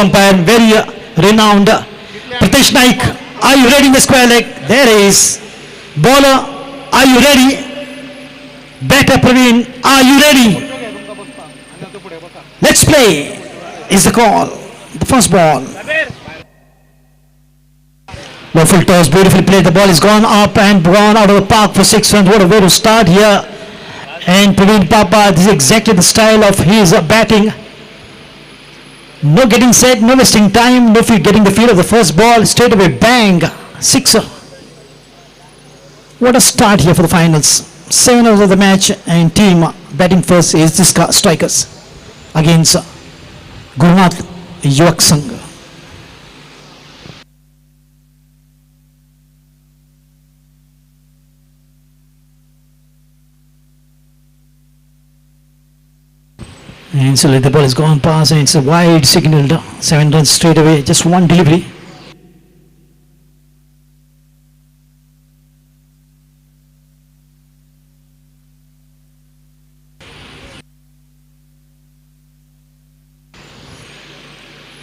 umpire, very renowned Pritesh Naik. Are you ready in the square leg? There is. Bowler, are you ready? Batter Praveen, are you ready? Let's play. Is the call. The first ball. Lawful toss, beautifully played. The ball is gone up and gone out of the park for 6 runs. What a way to start here. And Praveen Papa, this is exactly the style of his batting. No getting set, no wasting time, no getting the feel of the first ball. Straight away, bang, sixer. What a start here for the finals. 7 overs of the match, and team batting first is the Strikers against Gurunath Yuak Sangh. And so the ball is gone past, and it's a wide signal. 7 runs straight away, just one delivery.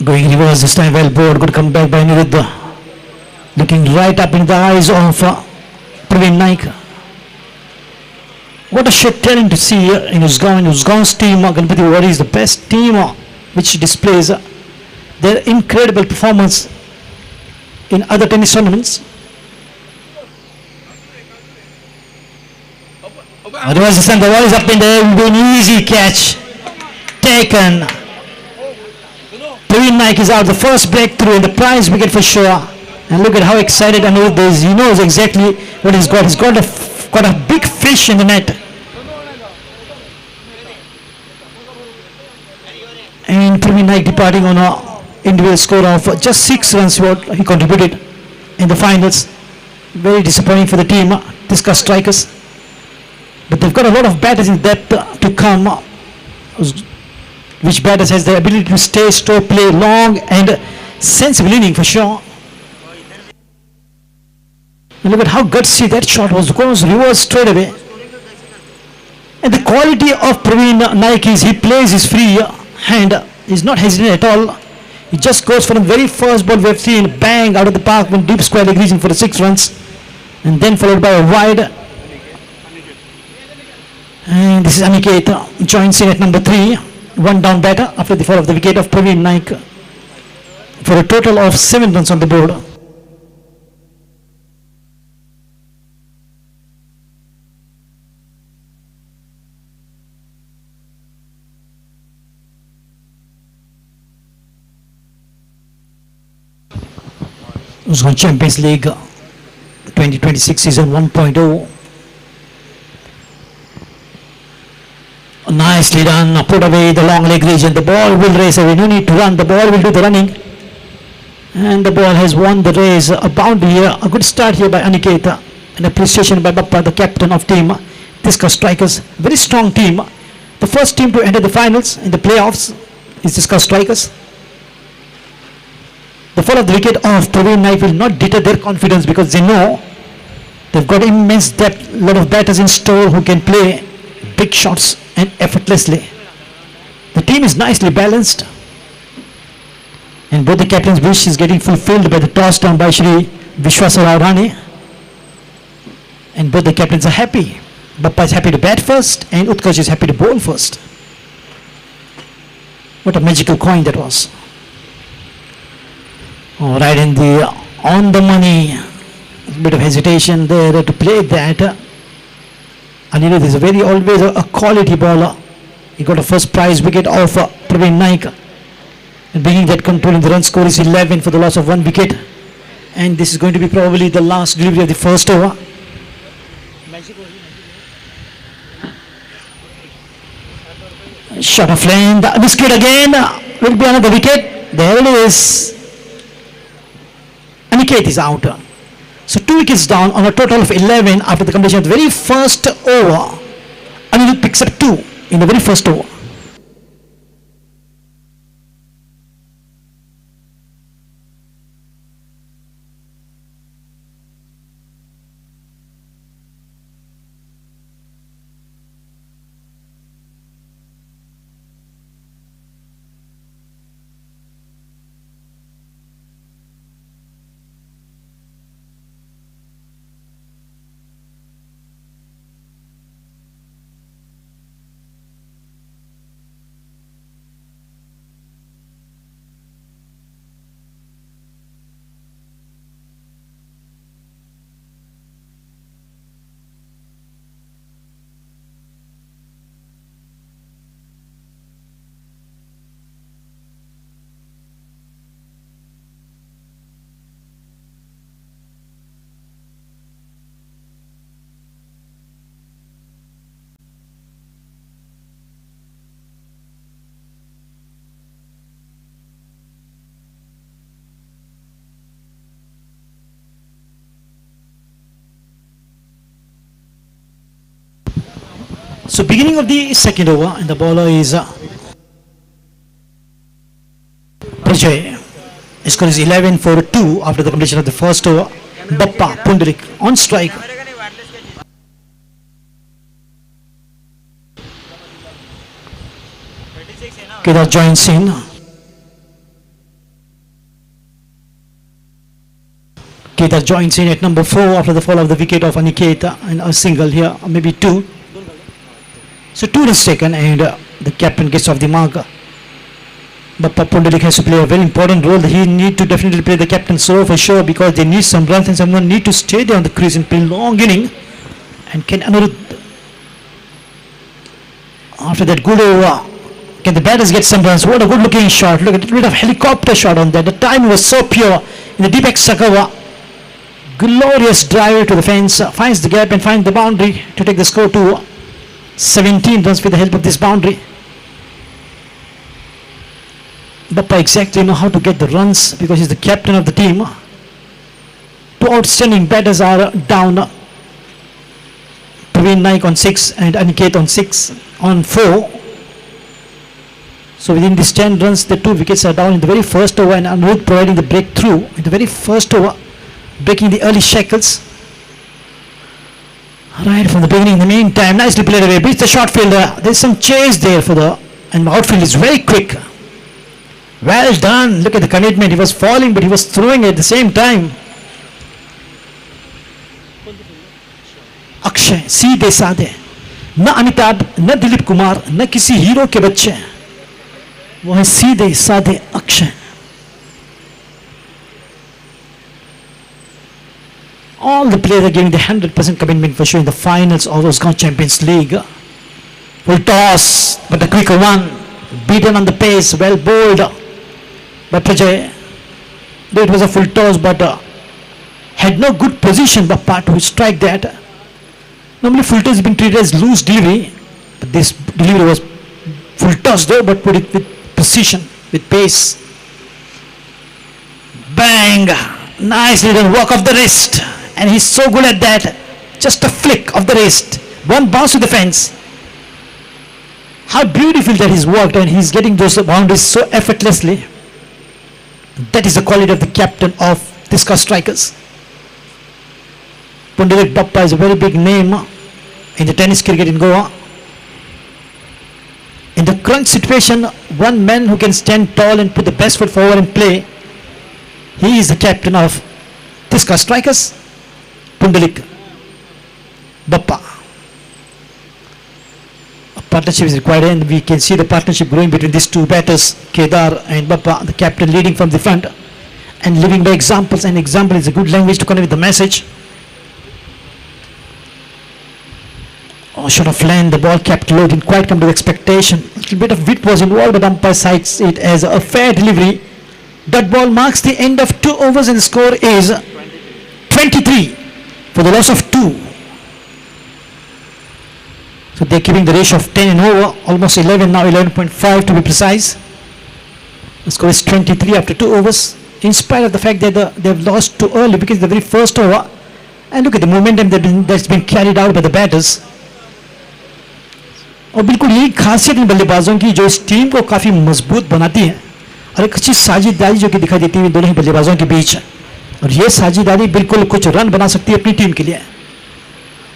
Going reverse this time, well bowled, good comeback by Niruddha. Looking right up in the eyes of Praveen Naik. What a shit talent to see in Uzgaon's team. Ganpati Wadi is the best team which displays their incredible performance in other tennis tournaments. Otherwise, the ball is up in the air, will be an easy catch. Taken. Praveen Naik is out, the first breakthrough and the prize wicket for sure. And look at how excited Anirudh is. He knows exactly what he's got. He's got a big fish in the net. And Praveen Naik departing on an individual score of just 6 runs what he contributed in the finals. Very disappointing for the team, Tisca Strikers. But they've got a lot of batters in depth to come, which batters has the ability to stay, store, play long and sensible inning for sure. And look at how gutsy that shot was, goes reverse straight away. And the quality of Praveen Naik is he plays his free hand, is not hesitant at all. He just goes for the very first ball we have seen, bang out of the park when deep square leg reaching for the 6 runs, and then followed by a wide. And this is Aniket joins in at number 3, one down batter after the fall of the wicket of Praveen Naik for a total of 7 runs on the board. Uzgaon Champions League 2026 season 1.0. Nicely done, put away the long leg region. The ball will race away, no need to run, the ball will do the running. And the ball has won the race. A boundary here, a good start here by Aniketa. An appreciation by Bappa, the captain of team Tisca Strikers. Very strong team. The first team to enter the finals in the playoffs is Tisca Strikers. The fall of the wicket of Praveen Naik will not deter their confidence because they know they've got immense depth, a lot of batters in store who can play big shots and effortlessly. The team is nicely balanced, and both the captain's wish is getting fulfilled by the toss down by Shri Vishwasarao Rane, and both the captains are happy. Bappa is happy to bat first and Utkarsh is happy to bowl first. What a magical coin that was. Oh, right in the on the money, a bit of hesitation there to play that. Anirudh is always a quality bowler. He got a first prize wicket of Praveen Naik, and bringing that control in the run score is 11 for the loss of 1 wicket. And this is going to be probably the last delivery of the first over. Shot of length, this kid again will be another wicket. There it is. Aniket is out. So 2 wickets down on a total of 11 after the completion of the very first over. Anirudh picks up 2 in the very first over. So beginning of the second over, and the bowler is Prajay. His score is 11 for 2 after the completion of the first over. Bappa Pundarik on strike. Kedar joins in. Kedar joins in at number 4 after the fall of the wicket of Aniket, and a single here, or maybe 2. So 2 runs taken, and the captain gets off the mark. Bappa Pundarik has to play a very important role. He need to definitely play the captain's role for sure, because they need some runs and someone need to stay there on the crease and play long inning. And can Anirudh, after that good over, can the batters get some runs? What a good looking shot. Look at a little bit of helicopter shot on that. The time was so pure in the deep Sakava. Glorious drive to the fence, finds the gap and finds the boundary to take the score to 17 runs with the help of this boundary. Bappa exactly know how to get the runs because he's the captain of the team. Two outstanding batters are down. Praveen Naik on 6 and Aniket on 6 on 4. So within these 10 runs, the 2 wickets are down in the very first over, and Anirudh providing the breakthrough in the very first over, breaking the early shackles. Right from the beginning. In the meantime, nicely played away, beats the short fielder. There's some chase there for the, and the outfield is very quick. Well done. Look at the commitment. He was falling, but he was throwing at the same time. Akshay, सीधे साधे, न अमिताभ, न दिलीप कुमार, न किसी hero के बच्चे, वो है सीधे साधे Akshay. All the players are giving the 100% commitment for sure in the finals of Uzgaon Champions League. Full toss, but the quicker one, beaten on the pace, well bowled by Prajay. Though it was a full toss, but had no good position Bappa to strike that. Normally full toss has been treated as loose delivery, but this delivery was full toss though, but put it with precision, with pace. Bang! Nice little work of the wrist, and he's so good at that. Just a flick of the wrist, one bounce to the fence. How beautiful that he's worked, and he's getting those boundaries so effortlessly. That is the quality of the captain of Discus Strikers. Pundarik Bappa is a very big name in the tennis cricket in Goa. In the crunch situation, one man who can stand tall and put the best foot forward and play, he is the captain of Discus Strikers, Pundarik Bappa. A partnership is required, and we can see the partnership growing between these two batters, Kedar and Bappa, the captain leading from the front and living by examples, and example is a good language to convey the message. Oh, short of length, the ball kept low, didn't quite come to the expectation. A little bit of width was involved, but umpire cites it as a fair delivery. That ball marks the end of 2 overs, and the score is 23 for the loss of 2. So they're keeping the ratio of 10 and over, almost 11 now, 11.5 to be precise. The score is 23 after 2 overs, in spite of the fact that they've lost too early because the very first over. And look at the momentum that's been carried out by the batters. और बिल्कुल यही खासियत इन बल्लेबाजों की जो इस team को काफ़ी मजबूत बनाती है, और एक अच्छी साझेदारी जो कि दिखाई देती है दोनों ही बल्लेबाजों के बीच, और ये साझेदारी बिल्कुल कुछ रन बना सकती है अपनी टीम के लिए.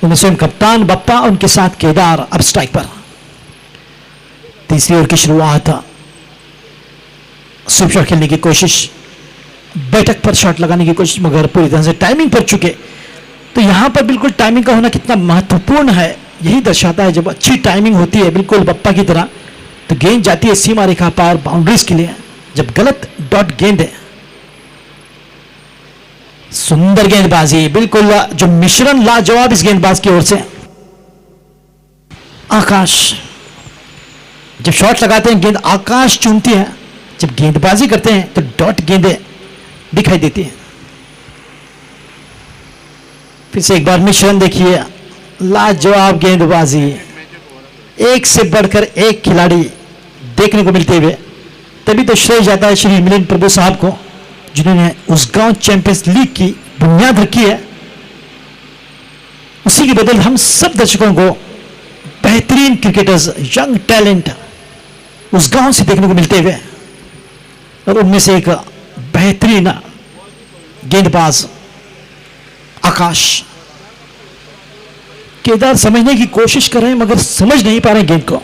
उनमें स्वयं कप्तान बप्पा और उनके साथ केदार अब स्ट्राइक पर. तीसरी ओवर की शुरुआत, स्वीप शॉट खेलने की कोशिश, बैठक पर शॉट लगाने की कोशिश, मगर पूरी तरह से टाइमिंग पर चुके. तो यहां पर बिल्कुल टाइमिंग का होना कितना महत्वपूर्ण है यही दर्शाता है. जब अच्छी टाइमिंग होती है बिल्कुल बप्पा की तरह, तो गेंद जाती है सीमा रेखा पार बाउंड्रीज के लिए. जब गलत डॉट गेंद है, सुंदर गेंदबाजी, बिल्कुल जो मिश्रण लाजवाब इस गेंदबाज की ओर से. आकाश जब शॉट लगाते हैं गेंद आकाश चूमती है, जब गेंदबाजी करते हैं तो डॉट गेंदें दिखाई देती हैं. फिर से एक बार मिश्रण देखिए, लाजवाब गेंदबाजी, एक से बढ़कर एक खिलाड़ी देखने को मिलते हुए. तभी तो श्रेय जाता है श्री मिलिंद प्रभु साहब को, जिन्होंने उसगांव चैंपियंस लीग की बुनियाद रखी है. उसी के बदल हम सब दर्शकों को बेहतरीन क्रिकेटर्स, यंग टैलेंट उस गांव से देखने को मिलते हुए, और उनमें से एक बेहतरीन गेंदबाज आकाश। केदार समझने की कोशिश कर रहे हैं मगर समझ नहीं पा रहे गेंद को।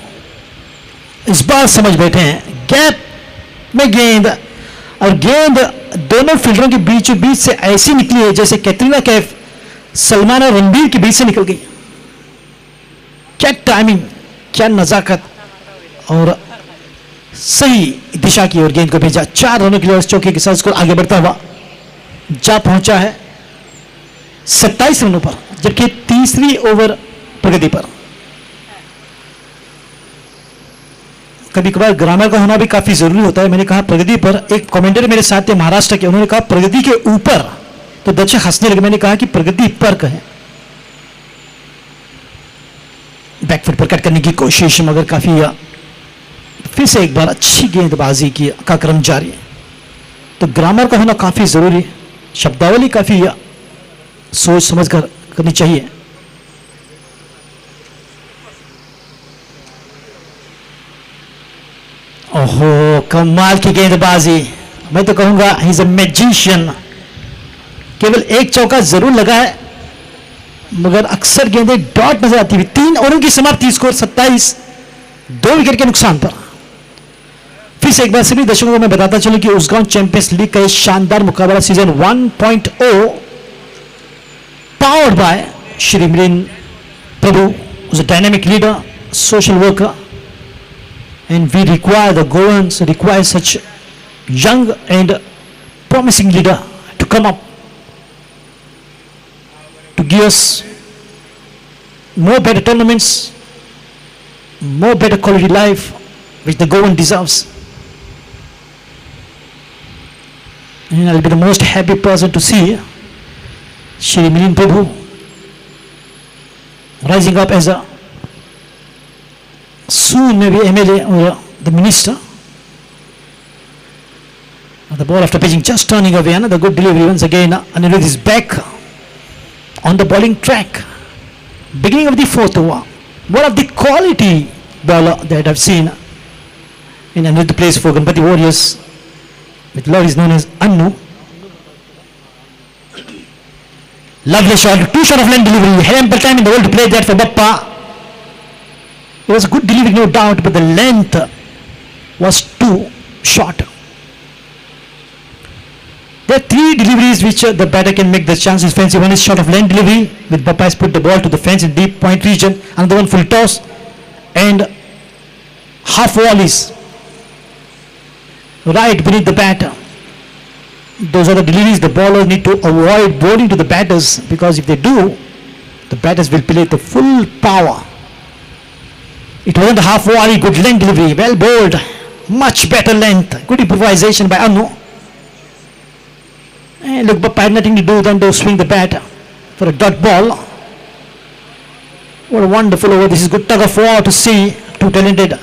इस बार समझ बैठे हैं, गैप में गेंद, और गेंद दोनों फील्डरों के बीचों बीच से ऐसी निकली है जैसे कैटरीना कैफ सलमान और रणबीर के बीच से निकल गई। क्या टाइमिंग, क्या नजाकत, और सही दिशा की ओर गेंद को भेजा। 4 रनों के लिए इस चौके के साथ स्कोर आगे बढ़ता हुआ जा पहुंचा है 27 रनों पर, जबकि तीसरी ओवर प्रगति पर। कभी कभार ग्रामर का होना भी काफी जरूरी होता है। मैंने कहा प्रगति पर, एक कमेंटेटर मेरे साथ थे महाराष्ट्र के, उन्होंने कहा प्रगति के ऊपर, तो दर्शक हंसने लगे। मैंने कहा कि प्रगति पर कहें। बैकफुट पर कट करने की कोशिश, मगर काफी फिर से एक बार अच्छी गेंदबाजी की का क्रम जारी है। तो ग्रामर का होना काफी जरूरी है, शब्दावली काफी सोच समझ कर करनी चाहिए। ओहो, कमाल की गेंदबाजी, मैं तो कहूंगा ही इज अ मैजिशियन। केवल एक चौका जरूर लगा है मगर अक्सर गेंदें डॉट नजर आती हुई। 3 ओवरों की समाप्ति, स्कोर 27, 2 विकेट के नुकसान पर। फिर से एक बार सभी दर्शकों को मैं बताता चलूं कि उसगांव चैंपियंस लीग का शानदार मुकाबला season 1.0 powered by Shri Milind Prabhu, was a dynamic leader, social worker, and we require, the Goans require such young and promising leader to come up to give us more better tournaments, more better quality life which the Goan deserves. And I'll be the most happy person to see Shri Milind Prabhu rising up as a soon maybe MLA or the minister. The ball after pitching just turning away, another good delivery once again. Anirudh is back on the bowling track. Beginning of the 4th over. One of the quality bowler that I've seen in Anirudh plays for Ganpati Warriors, with Lord is known as Annu. Lovely shot, 2 shot of line delivery. Had ample time in the world to play that for Bappa. It was a good delivery, no doubt, but the length was too short. There are 3 deliveries which the batter can make the chances fancy. One is short of line delivery, with Bappa has put the ball to the fence in deep point region. Another one full toss, and half volleys right beneath the batter. Those are the deliveries the bowlers need to avoid bowling to the batters, because if they do, the batters will play the full power. It wasn't a half volley, good length delivery, well bowled, much better length, good improvisation by Annu. And look, Bappa had nothing to do than to swing the bat for a dot ball. What a wonderful over. This is good tug of war to see 2 talented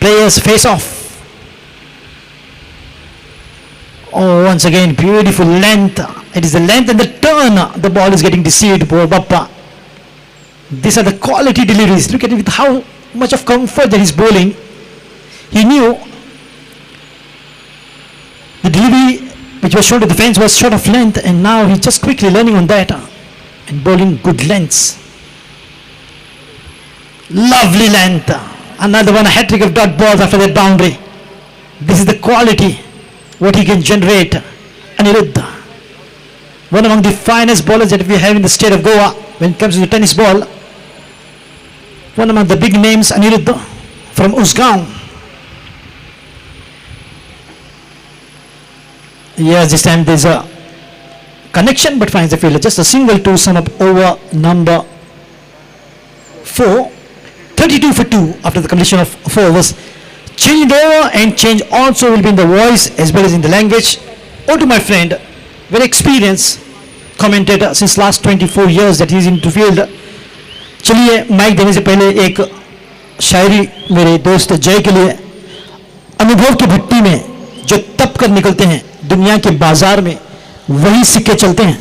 players face off. Oh, once again, beautiful length. It is the length and the turn. The ball is getting deceived, poor Bappa. These are the quality deliveries. Look at it with how much of comfort that he's bowling. He knew the delivery which was shown to the fence was short of length, and now he's just quickly learning on that and bowling good lengths. Lovely length. Another one, a hat-trick of dot balls after that boundary. This is the quality what he can generate. Anirudh, one among the finest bowlers that we have in the state of Goa when it comes to the tennis ball. One among the big names, Anirudh from Usgaon. Yes, this time there's a connection but finds the fielder. Just a single to sum up over number 4. 32 for 2 after the completion of 4 overs. Change over and change also will be in the voice as well as in the language. Oh, to my friend, very experienced commentator since last 24 years that he is into field. चलिए mic देने से पहले एक शायरी मेरे दोस्त जय के लिए। अनुभव की भट्टी में जो तप कर निकलते हैं, दुनिया के बाजार में वही सिक्के चलते हैं।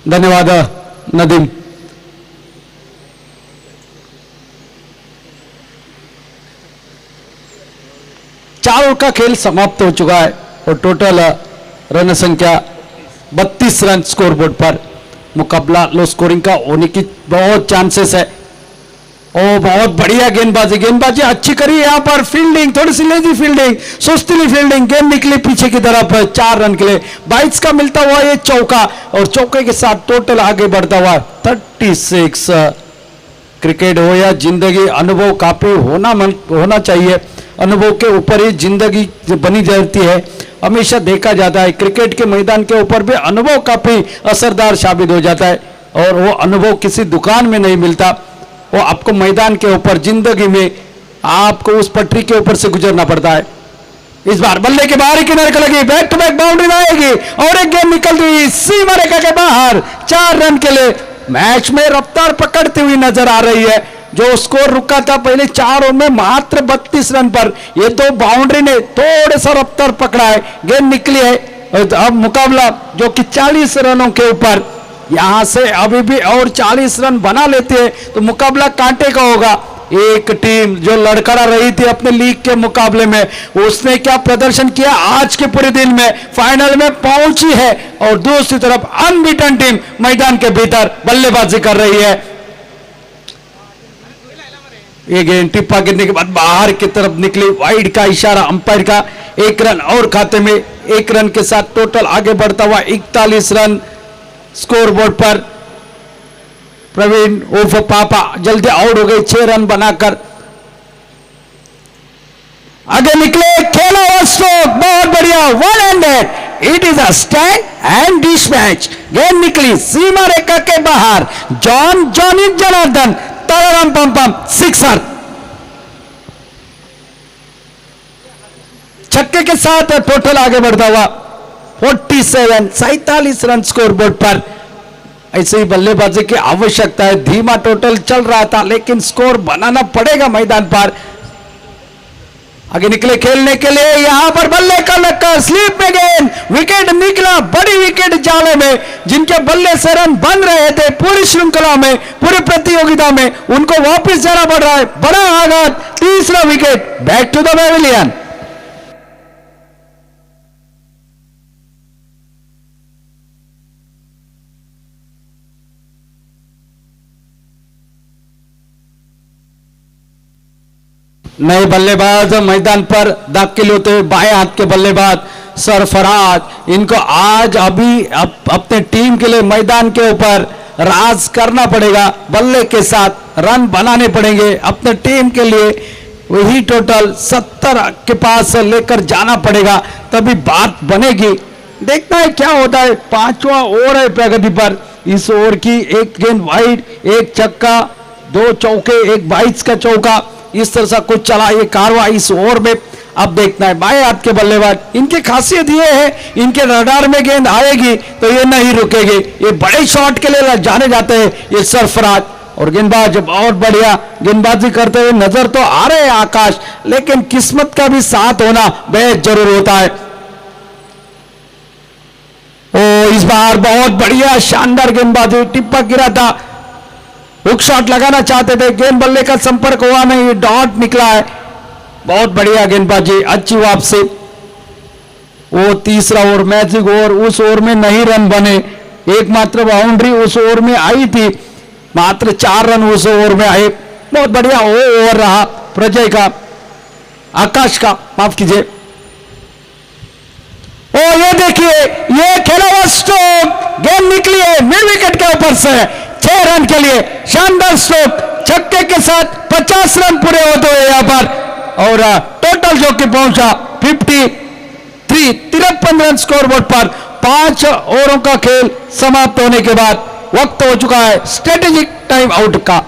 धन्यवाद नदीम। चार ओवर का खेल समाप्त हो चुका है और टोटल रन संख्या 32 रन स्कोर बोर्ड पर। मुकाबला लो स्कोरिंग का होने की बहुत चांसेस है। ओ बहुत बढ़िया गेंदबाजी, गेंदबाजी अच्छी करी यहां पर। फील्डिंग थोड़ी सी लेजी फील्डिंग, सुस्तीली फील्डिंग, गेंद निकली पीछे की तरफ 4 रन के लिए। 22 का मिलता हुआ ये चौका और चौके के साथ टोटल आगे बढ़ता हुआ 36। क्रिकेट हो या जिंदगी, अनुभव काफी होना चाहिए। अनुभव के ऊपर ही जिंदगी बनी जाती है। हमेशा देखा जाता है क्रिकेट के मैदान के ऊपर भी अनुभव काफी असरदार साबित हो जाता है और वो अनुभव किसी दुकान में नहीं मिलता। वो आपको मैदान के ऊपर जिंदगी में आपको उस पटरी के ऊपर से गुजरना पड़ता है। इस बार बल्ले के बाहर किनारे को लगी, बैक टू बैक बाउंड्री आएगी और एक गेंद निकलती हुई सीमा रेखा के बाहर 4 रन के लिए। मैच में रफ्तार पकड़ती हुई नजर आ रही है। जो स्कोर रुका था पहले 4 ओवर में मात्र 32 रन पर, ये तो बाउंड्री ने थोड़ा सा रफ्तार पकड़ा है, गेंद निकली है। अब मुकाबला जो कि 40 रनों के ऊपर, यहां से अभी भी और 40 रन बना लेते हैं तो मुकाबला कांटे का होगा। एक टीम जो लड़खड़ा रही थी अपने लीग के मुकाबले में, उसने क्या प्रदर्शन किया आज के पूरे दिन में, फाइनल में पहुंची है। और दूसरी तरफ अनबीटन टीम मैदान के भीतर बल्लेबाजी कर रही है। ये गेंद टिप्पा गिरने के बाद बाहर की तरफ निकली, वाइड का इशारा अंपायर का। 1 रन और खाते में, 1 रन के साथ टोटल आगे बढ़ता हुआ 41 रन स्कोर बोर्ड पर। प्रवीण उर्फ पापा जल्दी आउट हो गए 6 रन बनाकर। आगे निकले, खेला हुआ स्ट्रोक, बहुत बढ़िया, 1 handed. It is a stand and dish match. गेंद निकली सीमा रेखा के बाहर, जॉनी जनार्दन तरम पम पम 6 छक्के के साथ टोटल आगे बढ़ता हुआ 47 रन स्कोर बोर्ड पर। ऐसे ही बल्लेबाजी की आवश्यकता है। धीमा टोटल चल रहा था लेकिन स्कोर बनाना पड़ेगा मैदान पर। आगे निकले खेलने के लिए, यहां पर बल्ले का लक्का, स्लीप में गेंद, विकेट निकला, बड़ी विकेट जाले में। जिनके बल्ले से रन बन रहे थे पूरी श्रृंखला में, पूरी प्रतियोगिता में, उनको वापस जाना पड़ रहा है। बड़ा आघात, तीसरा wicket, back to the pavilion. नए बल्लेबाज मैदान पर दाखिल होते हुए बाएं हाथ के बल्लेबाज सरफराज। इनको आज अभी अपने टीम के लिए मैदान के ऊपर राज करना पड़ेगा। बल्ले के साथ रन बनाने पड़ेंगे अपने टीम के लिए। वही टोटल 70 के पास लेकर जाना पड़ेगा, तभी बात बनेगी। देखना है क्या होता है। 5वां ओवर है प्रगति पर। इस ओवर की 1 गेंद वाइड, 1 छक्का, 2 चौके, 1 22 का चौका, इस तरह से कुछ चला ये कारवा इस ओवर में। अब देखना है बाएं हाथ के बल्लेबाज, इनकी खासियत ये है, इनके रडार में गेंद आएगी तो ये नहीं रुकेगी। ये बड़े शॉट के लिए जाने जाते हैं ये सरफराज। और गेंदबाज बहुत बढ़िया गेंदबाजी करते हुए नजर तो आ रहे हैं आकाश, लेकिन किस्मत का भी साथ होना बेहद जरूर होता है। ओ इस बार बहुत बढ़िया शानदार गेंदबाजी, टिप्पा गिरा था, हुक शॉट लगाना चाहते थे, गेंद बल्ले का संपर्क हुआ नहीं, डॉट निकला है। बहुत बढ़िया गेंदबाजी, अच्छी वापसी। वो तीसरा ओवर मैजिक ओवर, उस ओवर में नहीं रन बने, एकमात्र बाउंड्री उस ओवर में आई थी, मात्र 4 रन उस ओवर में आए। बहुत बढ़िया ओवर रहा प्रजय का, आकाश का, माफ कीजिए। ओ ये देखिए, ये खेला हुआ स्ट्रोक, गेंद निकली है मिड विकेट के ऊपर से 6 रन के लिए। शानदार स्ट्रोक, छक्के के साथ 50 रन पूरे होते हुए यहां पर। और टोटल जो कि पहुंचा 53 रन स्कोर बोर्ड पर। 5 ओवरों का खेल समाप्त होने के बाद वक्त हो चुका है स्ट्रेटेजिक टाइम आउट का।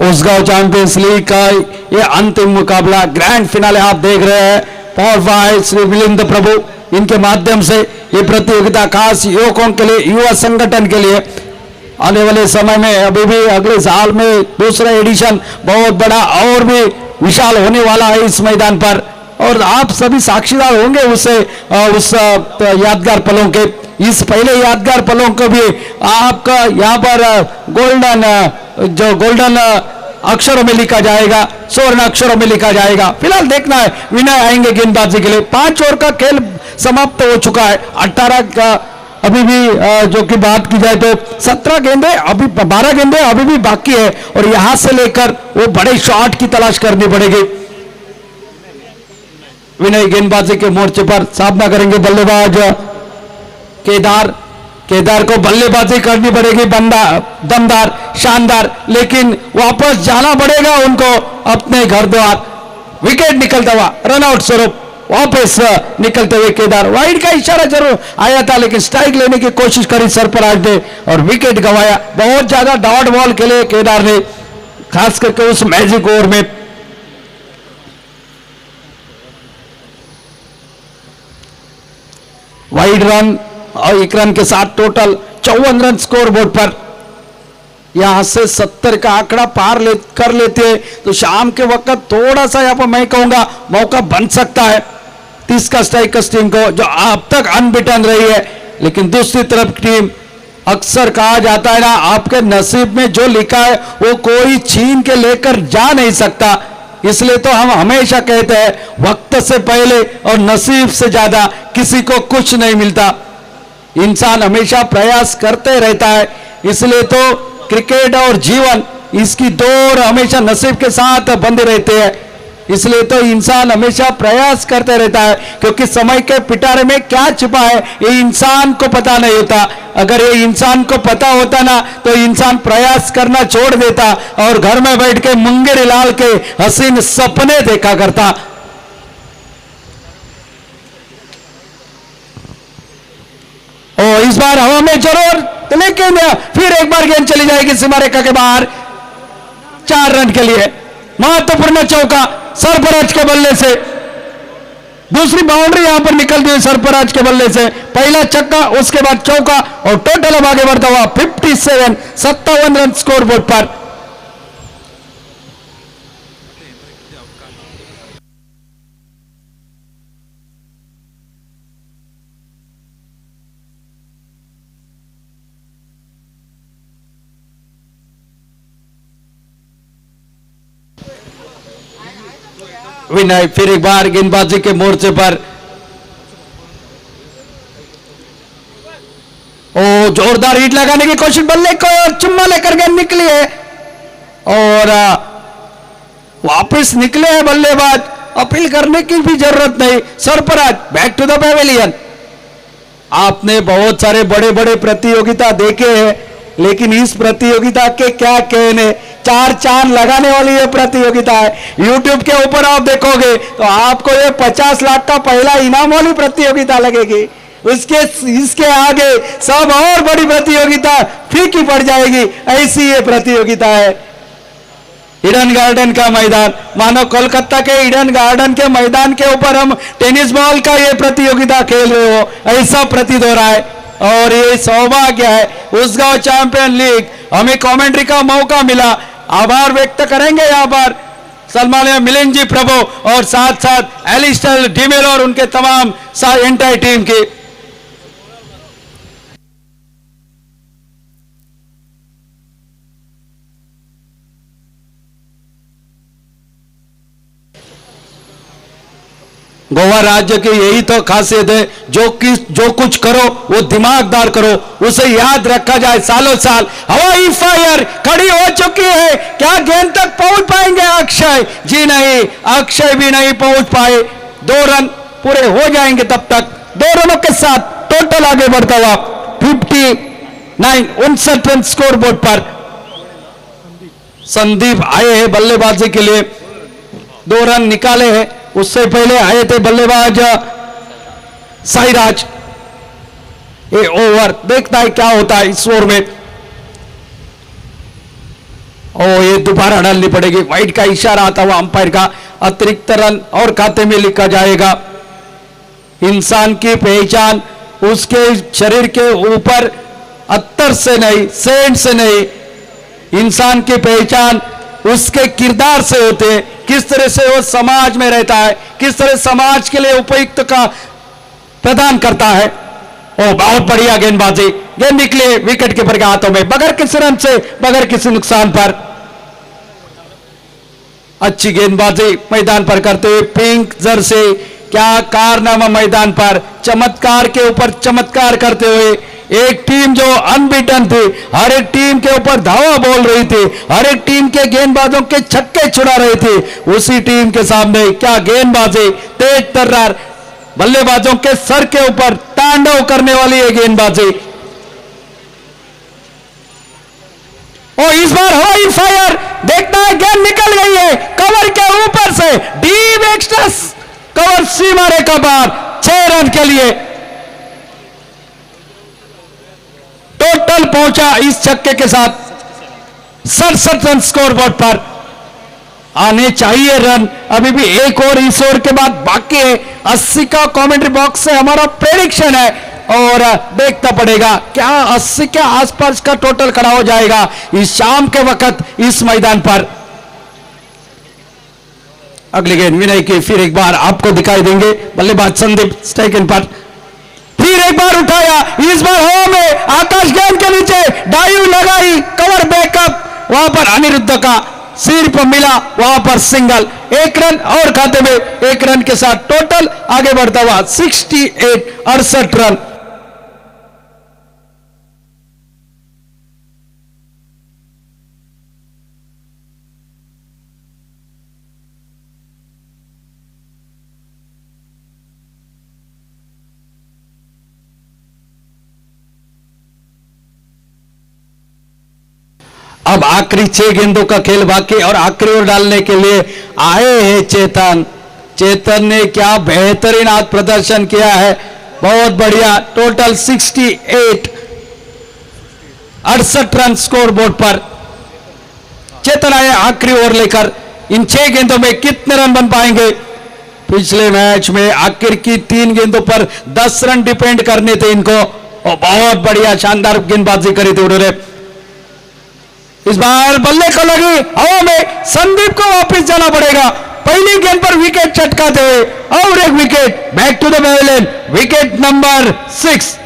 उसगांव चैंपियंस लीग का ये अंतिम मुकाबला ग्रैंड फिनाले आप देख रहे हैं। पावर भाई श्री मिलिंद प्रभु इनके माध्यम से ये प्रतियोगिता खास युवकों के लिए, युवा संगठन के लिए आने वाले समय में अभी भी अगले साल में दूसरा एडिशन बहुत बड़ा और भी विशाल होने वाला है इस मैदान पर, और आप सभी साक्षीदार होंगे उस यादगार पलों के। इस पहले यादगार पलों को भी आपका यहाँ पर गोल्डन अक्षरों में लिखा जाएगा, स्वर्ण अक्षरों में लिखा जाएगा। फिलहाल देखना है विनय आएंगे गेंदबाजी के लिए। 5 ओवर का खेल समाप्त हो चुका है। 18 का अभी भी जो कि बात की जाए तो 17 गेंदे अभी 12 गेंदे अभी भी बाकी है, और यहां से लेकर वो बड़े शॉट की तलाश करनी पड़ेगी। विनय गेंदबाजी के मोर्चे पर सामना करेंगे बल्लेबाज केदार को बल्लेबाजी करनी पड़ेगी दमदार शानदार, लेकिन वापस जाना पड़ेगा उनको अपने घर द्वार। विकेट निकलता हुआ रनआउट स्वरूप वापस निकलते हुए केदार। वाइड का इशारा जरूर आया था, लेकिन स्ट्राइक लेने की कोशिश करी सरफराज ने और विकेट गंवाया। बहुत ज्यादा डॉट बॉल खेले केदार ने, खास करके उस मैजिक ओवर में। वाइड रन और 1 रन के साथ टोटल 54 रन स्कोर बोर्ड पर। यहां से 70 का आंकड़ा पार कर लेते हैं तो शाम के वक्त थोड़ा सा यहां पर मैं कहूंगा मौका बन सकता है 30 का स्ट्राइकर्स टीम को, जो अब तक अनबिटन रही है। लेकिन दूसरी तरफ टीम, अक्सर कहा जाता है ना, आपके नसीब में जो लिखा है वो कोई छीन के लेकर जा नहीं सकता। इसलिए तो हम हमेशा कहते हैं वक्त से पहले और नसीब से ज्यादा किसी को कुछ नहीं मिलता। इंसान हमेशा प्रयास करते रहता है। इसलिए तो क्रिकेट और जीवन, इसकी दौड़ हमेशा नसीब के साथ बंधे रहते हैं। इसलिए तो इंसान हमेशा प्रयास करते रहता है, क्योंकि समय के पिटारे में क्या छिपा है ये इंसान को पता नहीं होता। अगर ये इंसान को पता होता ना तो इंसान प्रयास करना छोड़ देता और घर में बैठ के मुंगेरी लाल के हसीन सपने देखा करता। और इस बार हवा में जरूर, लेकिन फिर एक बार गेंद चली जाएगी सीमा रेखा के बाहर 4 रन के लिए। महत्वपूर्ण चौका सरफराज के बल्ले से, दूसरी बाउंड्री यहां पर निकलती है सरफराज के बल्ले से। पहला छक्का, उसके बाद चौका, और टोटल अब आगे बढ़ता हुआ 57 रन स्कोर बोर्ड पर। विनय फिर एक बार गेंदबाजी के मोर्चे पर। ओ जोरदार हिट लगाने की कोशिश, बल्ले को चुम्मा लेकर गेंद निकली है और वापस निकले हैं बल्लेबाज। अपील करने की भी जरूरत नहीं। Sarfaraz back to the pavilion. आपने बहुत सारे बड़े बड़े प्रतियोगिता देखे हैं, लेकिन इस प्रतियोगिता के क्या कहने, 4 चांद लगाने वाली ये प्रतियोगिता है। YouTube के ऊपर आप देखोगे तो आपको ये 50 लाख का पहला इनाम वाली प्रतियोगिता लगेगी। इसके आगे सब और बड़ी प्रतियोगिता फीकी पड़ जाएगी, ऐसी ये प्रतियोगिता है। ईडन गार्डन का मैदान, मानो कोलकाता के ईडन गार्डन के मैदान के ऊपर हम टेनिस बॉल का ये प्रतियोगिता खेल रहे हो, ऐसा प्रतीत हो रहा है। और ये सौभाग्य है, उसगांव चैंपियन लीग हमें कमेंट्री का मौका मिला। आभार व्यक्त करेंगे यहाँ पर सन्माननीय मिलिंद जी प्रभु और साथ साथ एलिस्टर डिमेल और उनके तमाम एंटायर टीम की। गोवा राज्य की यही तो खासियत है, जो कुछ करो वो दिमागदार करो, उसे याद रखा जाए सालों साल। हवाई फायर खड़ी हो चुकी है, क्या गेंद तक पहुंच पाएंगे अक्षय? जी नहीं, अक्षय भी नहीं पहुंच पाए। 2 रन पूरे हो जाएंगे तब तक। 2 रनों के साथ टोटल आगे बढ़ता हुआ 59 रन स्कोर बोर्ड पर। संदीप आए हैं बल्लेबाजी के लिए, 2 रन निकाले हैं। उससे पहले आए थे बल्लेबाज साईराज। ये ओवर देखता है क्या होता है इस ओवर में। और ये दोबारा डालनी पड़ेगी। वाइड का इशारा आता हुआ अंपायर का, अतिरिक्त रन और खाते में लिखा जाएगा। इंसान की पहचान उसके शरीर के ऊपर अत्तर से नहीं, सेंट से नहीं, इंसान की पहचान उसके किरदार से होते हैं। किस तरह से वो समाज में रहता है, किस तरह समाज के लिए उपयुक्त का प्रदान करता है। ओ बहुत बढ़िया गेंदबाजी, गेंद निकले विकेट कीपर के हाथों में बगैर किसी रन से, बगैर किसी नुकसान पर। अच्छी गेंदबाजी मैदान पर करते हुए पिंक जर्सी, क्या कारनामा मैदान पर, चमत्कार के ऊपर चमत्कार करते हुए। एक टीम जो अनबीटन थी, हर एक टीम के ऊपर धावा बोल रही थी, हर एक टीम के गेंदबाजों के छक्के छुड़ा रही थी, उसी टीम के सामने क्या गेंदबाजी, तेज तर्रार, बल्लेबाजों के सर के ऊपर तांडव करने वाली है गेंदबाजी। और इस बार हवाई फायर, देखता है गेंद निकल गई है कवर के ऊपर से, डीप एक्स्ट्रा कवर सीमा रेखा पार, 6 रन के लिए टोटल पहुंचा इस छक्के के साथ 67 रन स्कोरबोर्ड पर। आने चाहिए रन, अभी भी एक और इस ओवर के बाद बाकी है। 80 का कमेंट्री बॉक्स से हमारा प्रेडिक्शन है और देखना पड़ेगा क्या 80 के आसपास का टोटल खड़ा हो जाएगा इस शाम के वक्त इस मैदान पर। अगली गेंद विनय की फिर एक बार आपको दिखाई देंगे, बल्लेबाज संदीप स्ट्राइक इन पर, फिर एक बार उठाया, इस बार हवा में आकाश गेंद के नीचे डाइव लगाई, कवर बैकअप, वहां पर अनिरुद्ध का सिर पर मिला, वहां पर सिंगल, 1 रन और खाते में 1 रन के साथ टोटल आगे बढ़ता हुआ 68 रन। अब आखिरी 6 गेंदों का खेल बाकी और आखिरी ओवर डालने के लिए आए हैं चेतन। चेतन ने क्या बेहतरीन आज प्रदर्शन किया है, बहुत बढ़िया। टोटल 68 रन स्कोर बोर्ड पर चेतन आए आखिरी ओवर लेकर। इन 6 गेंदों में कितने रन बन पाएंगे? पिछले मैच में आखिर की 3 गेंदों पर 10 रन डिपेंड करने थे इनको और बहुत बढ़िया शानदार गेंदबाजी करी थी उन्होंने। इस बार बल्ले को लगी हवा में, संदीप को वापस जाना पड़ेगा। पहली गेंद पर विकेट चटकाते हुए और एक wicket, back to the pavilion, wicket number 6।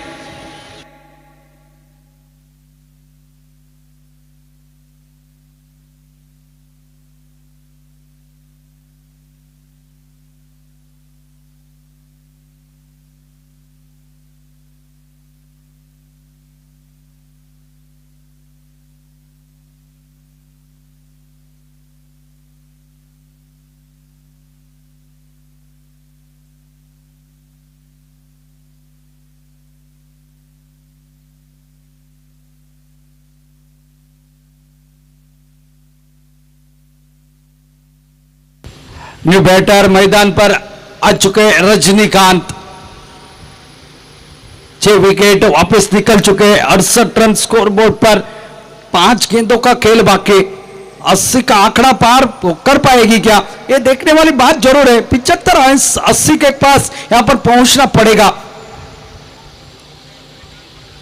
New batter मैदान पर आ चुके रजनीकांत, 6 विकेट वापस निकल चुके, 68 रन स्कोर बोर्ड पर। 5 गेंदों का खेल बाकी, 80 का आंकड़ा पार कर पाएगी क्या, ये देखने वाली बात जरूर है। 75 80 के पास यहां पर पहुंचना पड़ेगा।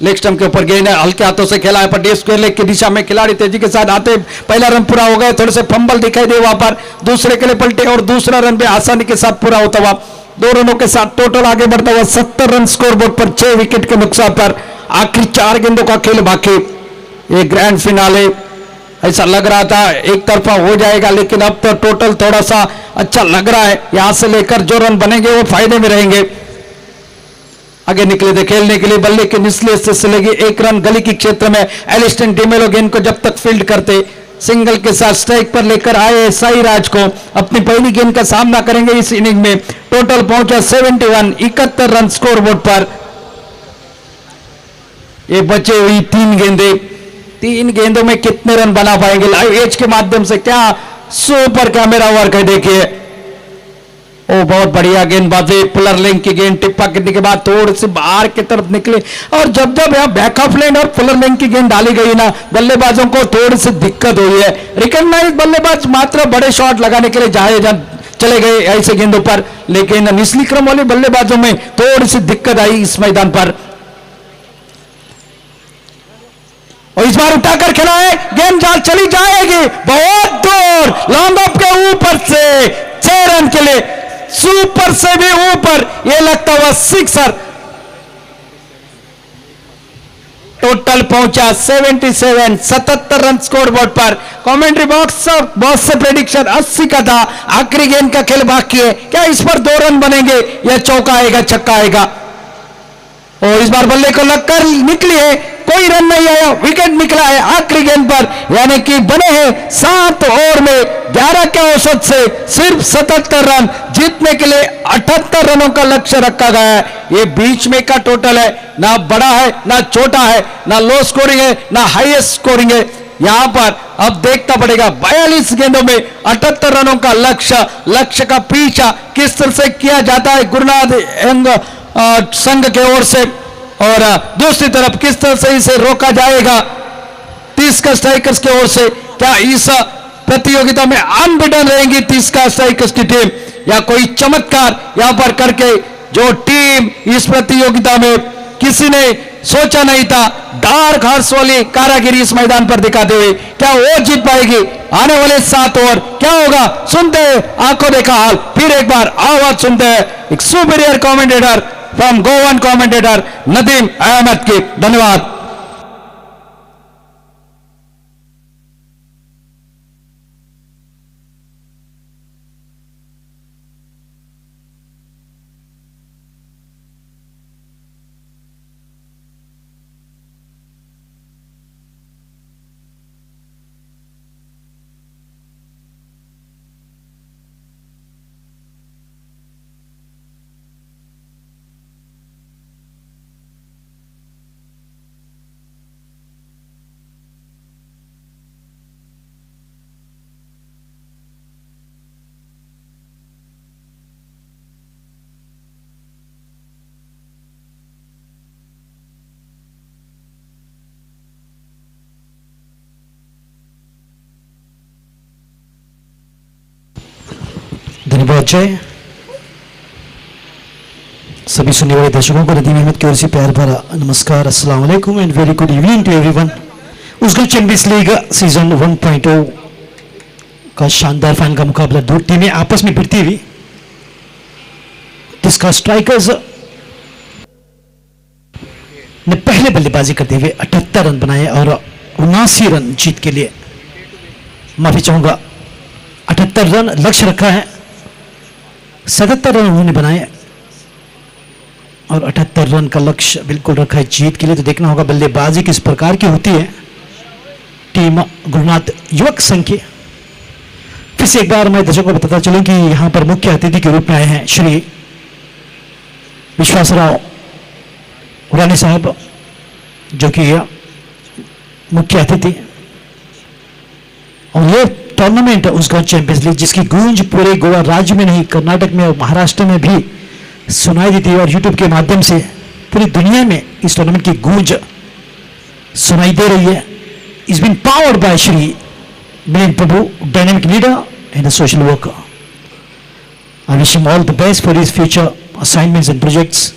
लेग स्टंप के ऊपर गेंद है, हल्के हाथों से खेला है पर डी स्क्वायर लेग की दिशा में खिलाड़ी तेजी के साथ आते, पहला रन पूरा हो गया, थोड़े से फंबल दिखाई दे वहां पर, दूसरे के लिए पलटे और दूसरा रन भी आसानी के साथ पूरा होता हुआ। 2 रनों के साथ टोटल आगे बढ़ता हुआ 70 रन स्कोरबोर्ड पर 6 विकेट के नुकसान पर। आखिरी 4 गेंदों का खेल बाकी, ये ग्रैंड फिनाले ऐसा लग रहा था एक तरफा हो जाएगा, लेकिन अब तो टोटल थोड़ा सा अच्छा लग रहा है। यहां से लेकर जो रन बनेंगे वो फायदे में रहेंगे। आगे निकले थे खेलने के लिए, बल्ले के निचले हिस्से से लगी 1 रन गली के क्षेत्र में एलिस्टन डिमेलो गेंद को जब तक फील्ड करते, सिंगल के साथ स्ट्राइक पर लेकर आए साई राज को अपनी पहली गेंद का सामना करेंगे इस इनिंग में। टोटल पहुंचा 71 रन स्कोरबोर्ड पर। ये बचे हुई 3 गेंदें, 3 गेंदों में कितने रन बना पाएंगे? लाइव एज के माध्यम से क्या सुपर कैमरा वर्क है, देखिए ओ बहुत बढ़िया गेंदबाजी, पुलर लिंक की गेंद टिप्पा गिरने के बाद थोड़ी सी बाहर की तरफ निकले, और जब जब यहाँ बैक ऑफ लेन और पुलर लिंक की गेंद डाली गई ना, बल्लेबाजों को थोड़ी सी दिक्कत हुई है। रिकॉग्नाइज बल्लेबाज मात्र बड़े शॉट लगाने के लिए चले गए ऐसे गेंदों पर, लेकिन निचली क्रम वाले बल्लेबाजों में थोड़ी सी दिक्कत आई इस मैदान पर। और इस बार उठाकर खेला है, गेंद जाल चली जाएगी बहुत दूर, लॉन्ग ऑफ के ऊपर से 6 रन के लिए, सुपर से भी ऊपर, यह लगता हुआ सिक्सर। टोटल पहुंचा 77 रन स्कोर बोर्ड पर। कमेंट्री बॉक्स से प्रेडिक्शन 80 का था। आखिरी गेंद का खेल बाकी है, क्या इस पर 2 रन बनेंगे या चौका आएगा, छक्का आएगा? और इस बार बल्ले को लगकर निकली है, कोई रन नहीं आया, विकेट निकला है आखिरी गेंद पर, यानी कि बने हैं 7 ओवर में 11 के औसत से सिर्फ 77 रन। जीतने के लिए 78 रनों का लक्ष्य रखा गया है। ये बीच में का टोटल है, ना बड़ा है ना छोटा है, ना लो स्कोरिंग है ना हाईएस्ट स्कोरिंग है। यहां पर अब देखना पड़ेगा 42 गेंदों में 78 रनों का लक्ष्य का पीछा किस तरह से किया जाता है गुरुनाथ संघ के ओर से, और दूसरी तरफ किस तरह से इसे रोका जाएगा 30 का स्ट्राइकर्स की ओर से। क्या इस प्रतियोगिता में अनबिटन रहेंगी 30 का स्ट्राइकर्स की टीम, या कोई चमत्कार यहां पर करके जो टीम इस प्रतियोगिता में किसी ने सोचा नहीं था, डार्क हॉर्स वाली कारागिरी इस मैदान पर दिखाते हुए, क्या वो जीत पाएगी? आने वाले 7 ओवर क्या होगा, सुनते हैं, आंखों देखा हाल। फिर एक बार आवाज सुनते हैं एक superior commentator from Goan commentator Nadeem Ahmed की। धन्यवाद। धन्यवाद जय। सभी सुनने वाले दर्शकों को नदीम अहमद की ओर से प्यार भरा नमस्कार, अस्सलाम वालेकुम and very good evening to everyone. उसगल चैंपियंस लीग सीजन 1.0 का शानदार फाइनल का मुकाबला, 2 टीमें आपस में भिड़ती हुई। जिसका स्ट्राइकर्स ने पहले बल्लेबाजी करते हुए 78 रन बनाए और 79 रन जीत के लिए, माफी चाहूंगा, 78 रन लक्ष्य रखा है, 77 रन उन्होंने बनाए और 78 रन का लक्ष्य बिल्कुल रखा है जीत के लिए। तो देखना होगा बल्लेबाजी किस प्रकार की होती है टीम गुरुनाथ युवक संघ की। फिर से एक बार मैं दर्शकों को बताता चलूं कि यहां पर मुख्य अतिथि के रूप में आए हैं श्री विश्वासराव उरानी साहब, जो कि मुख्य अतिथि। और ये टूर्नामेंट उसका चैंपियंस लीग जिसकी गूंज पूरे गोवा राज्य में नहीं, कर्नाटक में और महाराष्ट्र में भी सुनाई देती है, और यूट्यूब के माध्यम से पूरी दुनिया में इस टूर्नामेंट की गूंज सुनाई दे रही है। Is been powered by Shri Milind Prabhu, dynamic leader and a social worker. I wish him all the best for his future assignments and projects.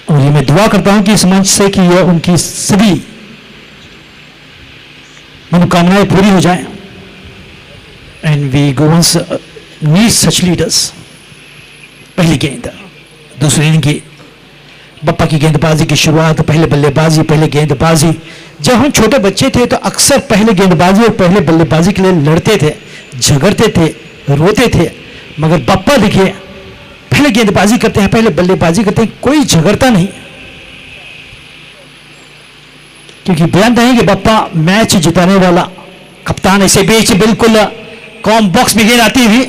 और ये मैं दुआ करता हूं कि इस मंच से कि यह उनकी सभी मनोकामनाएं पूरी हो जाएं। And we Goans need such leaders. पहली गेंद, दूसरी इनिंग की बप्पा की गेंदबाजी की शुरुआत, पहले बल्लेबाजी, पहले गेंदबाजी। जब हम छोटे बच्चे थे तो अक्सर पहले गेंदबाजी और पहले बल्लेबाजी के लिए लड़ते थे, झगड़ते थे, रोते थे, मगर बप्पा देखिए पहले गेंदबाजी करते हैं, पहले बल्लेबाजी करते हैं, कोई झगड़ता नहीं, क्योंकि बयान है कि बप्पा मैच जिताने वाला कप्तान। ऐसे बीच बिल्कुल कॉम बॉक्स में गेंद आती हुई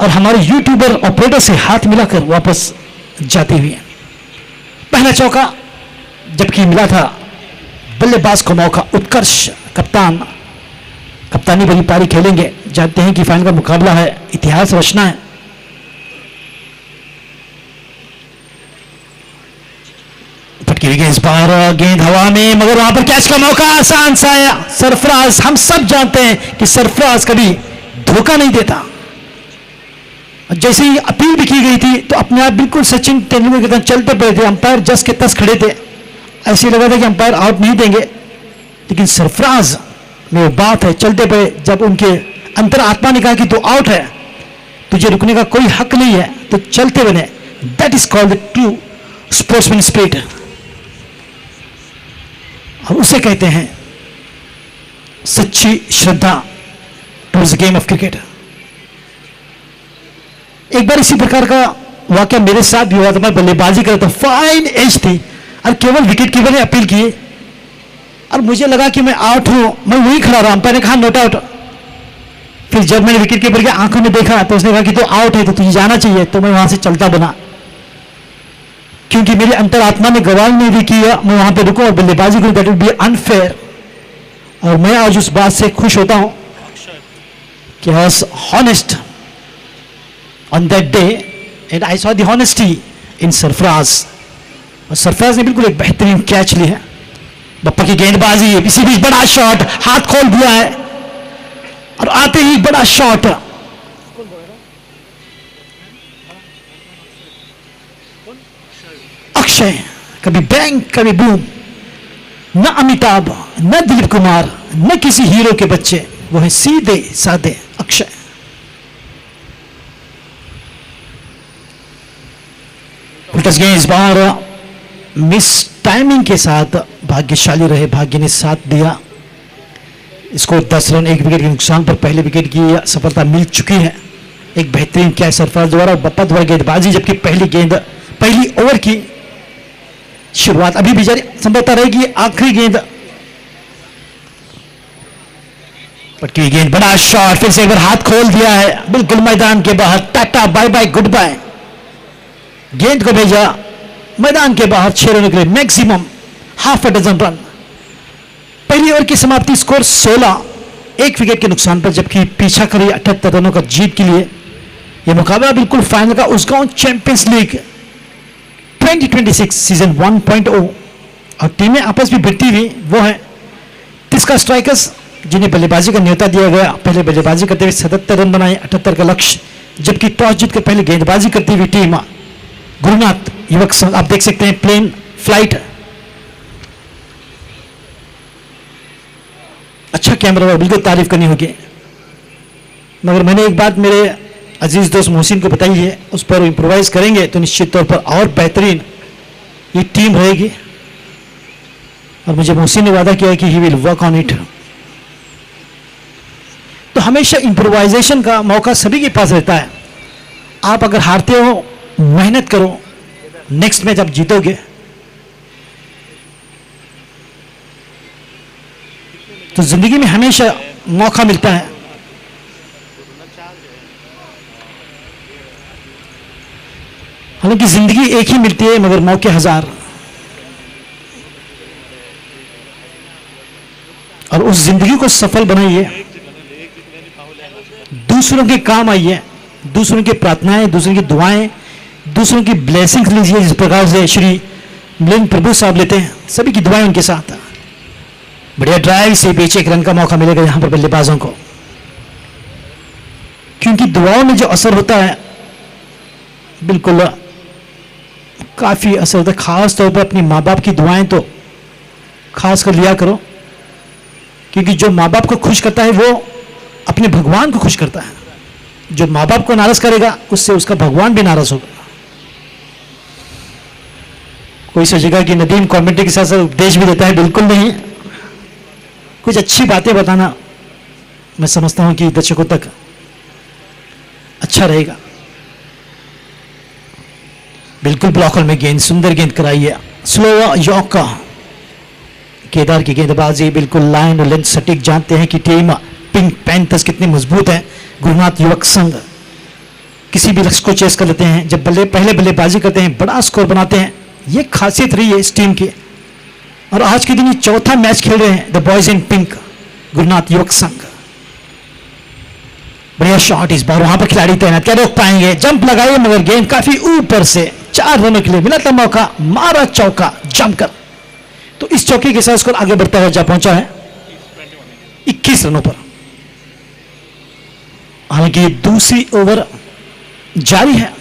और हमारे यूट्यूबर ऑपरेटर से हाथ मिलाकर वापस जाती हुई। पहला चौका जबकि मिला था बल्लेबाज को मौका, उत्कर्ष कप्तान कप्तानी भरी पारी खेलेंगे, जानते हैं कि फाइनल का मुकाबला है, इतिहास रचना है। पटकी हुई गेंद, इस बार गेंद हवा में, मगर वहां पर कैच का मौका आसान सा आया। सरफराज, हम सब जानते हैं कि सरफराज कभी धोखा नहीं देता। जैसे ही अपील भी की गई थी तो अपने आप बिल्कुल सचिन तेंदुलकर की तरह चलते पड़े थे, अंपायर जस के तस खड़े थे, ऐसे लगा था कि अंपायर आउट नहीं देंगे, लेकिन सरफराज में वो बात है, चलते पड़े। जब उनके अंतरात्मा ने कहा कि तू आउट है, तुझे रुकने का कोई हक नहीं है, तो चलते बने। That is called the true sportsman spirit, और उसे कहते हैं सच्ची श्रद्धा towards the game of cricket. एक बार इसी प्रकार का वाकया मेरे साथ भी हुआ था। मैं बल्लेबाजी कर रहा था, फाइन एज थी, और केवल विकेट कीपर ने अपील की और मुझे लगा कि मैं आउट हूं। मैं वहीं खड़ा रहा, अंपायर ने कहा नॉट आउट। फिर जब मैंने विकेट कीपर की आंखों में देखा तो उसने कहा कि तो आउट है, तो तुझे जाना चाहिए। तो मैं वहां से चलता बना, क्योंकि मेरी अंतरात्मा ने गवाही नहीं दी कि मैं वहां पर रुकूं और बल्लेबाजी करूं, दैट वुड बी अनफेयर। और मैं आज उस बात से खुश होता हूं कि I was honest on that day and I saw the honesty in Sarfaraz. और सरफराज ने बिल्कुल एक बेहतरीन कैच ली है। बप्पा की गेंदबाजी, इसी बीच बड़ा शॉट, हाथ खोल दिया है, और आते ही बड़ा शॉट। अक्षय, कभी बैंग कभी बूम, न अमिताभ न दिलीप कुमार न किसी हीरो के बच्चे, वो है सीधे साधे अक्षय। उल्टस गेंद, इस बार मिस टाइमिंग के साथ भाग्यशाली रहे, भाग्य ने साथ दिया। इसको 10 रन 1 विकेट के नुकसान पर पहले विकेट की सफलता मिल चुकी है। एक बेहतरीन कैच सरफराज द्वारा और बप्पा द्वारा गेंदबाजी, जबकि पहली ओवर की शुरुआत अभी भी जारी संभवतः रहेगी। आखिरी गेंद, पटकी हुई गेंद, बड़ा शॉट, फिर से एक बार हाथ खोल दिया है, बिल्कुल मैदान के बाहर। Tata bye bye goodbye, गेंद को भेजा मैदान के बाहर 6 रनों के लिए, maximum half a dozen run. पहली ओवर की समाप्ति, स्कोर 16, 1 विकेट के नुकसान पर, जबकि पीछा करी 78 रनों का जीत के लिए। यह मुकाबला बिल्कुल फाइनल का उसगांव चैंपियंस लीग 2026 सीजन 1.0, और टीमें आपस में भिड़ती हुई वो है तिस्का स्ट्राइकर्स, जिन्हें बल्लेबाजी का न्योता दिया गया। पहले बल्लेबाजी करते हुए 77 रन बनाए, 78 का लक्ष्य, जबकि टॉस जीतकर पहले गेंदबाजी करती हुई टीम गुरुनाथ युवक संघ, आप देख सकते हैं प्लेन फ्लाइट, अच्छा कैमरा, बिल्कुल तारीफ करनी होगी। मगर मैंने एक बात मेरे अजीज दोस्त मोहसिन को बताई है, उस पर इम्प्रोवाइज करेंगे तो निश्चित तौर पर और बेहतरीन ये टीम रहेगी, और मुझे मोहसिन ने वादा किया है कि he will work on it. तो हमेशा इम्प्रोवाइजेशन का मौका सभी के पास रहता है। आप अगर हारते हो, मेहनत करो, नेक्स्ट मैच आप जीतोगे। तो जिंदगी में हमेशा मौका मिलता है। हालांकि जिंदगी एक ही मिलती है, मगर मौके हजार, और उस जिंदगी को सफल बनाइए, दूसरों के काम आइए, दूसरों की प्रार्थनाएं, दूसरों की दुआएं, दूसरों की ब्लेसिंग्स लीजिए, जिस प्रकार से श्री मिलिंद प्रभु साहब लेते हैं, सभी की दुआएं उनके साथ। बढ़िया ड्राइव से बीच 1 रन का मौका मिलेगा यहां पर बल्लेबाजों को, क्योंकि दुआओं में जो असर होता है बिल्कुल काफी असर होता है। खास तौर पर अपनी माँ बाप की दुआएं तो खास कर लिया करो, क्योंकि जो माँ बाप को खुश करता है वो अपने भगवान को खुश करता है। जो माँ बाप को नाराज करेगा उससे उसका भगवान भी नाराज होगा। कोई सोचेगा कि नदीम कमेंट्री के साथ साथ उपदेश भी देता है, बिल्कुल नहीं, कुछ अच्छी बातें बताना मैं समझता हूं कि दर्शकों तक अच्छा रहेगा। बिल्कुल ब्लॉकर में गेंद, सुंदर गेंद कराई है, स्लो यॉर्कर, केदार की गेंदबाजी बिल्कुल लाइन और लेंथ सटीक। जानते हैं कि टीम पिंक पैंथर्स कितनी मजबूत है। गुरुनाथ युवक संघ किसी भी लक्ष्य को चेस कर लेते हैं, जब पहले बल्लेबाजी करते हैं बड़ा स्कोर बनाते हैं, ये खासियत रही है इस टीम की। और आज के दिन ये चौथा मैच खेल रहे हैं the boys in pink, Gurunath युवक संघ। बढ़िया शॉट इस बार, वहां पर खिलाड़ी तैनात, क्या रोक पाएंगे, जंप लगाए मगर गेंद काफी ऊपर से, 4 रनों के लिए मिला था मौका, मारा चौका जमकर। तो इस चौके के साथ स्कोर आगे बढ़ता हुआ जा पहुंचा है 21 रनों पर। हालांकि दूसरी ओवर जारी है।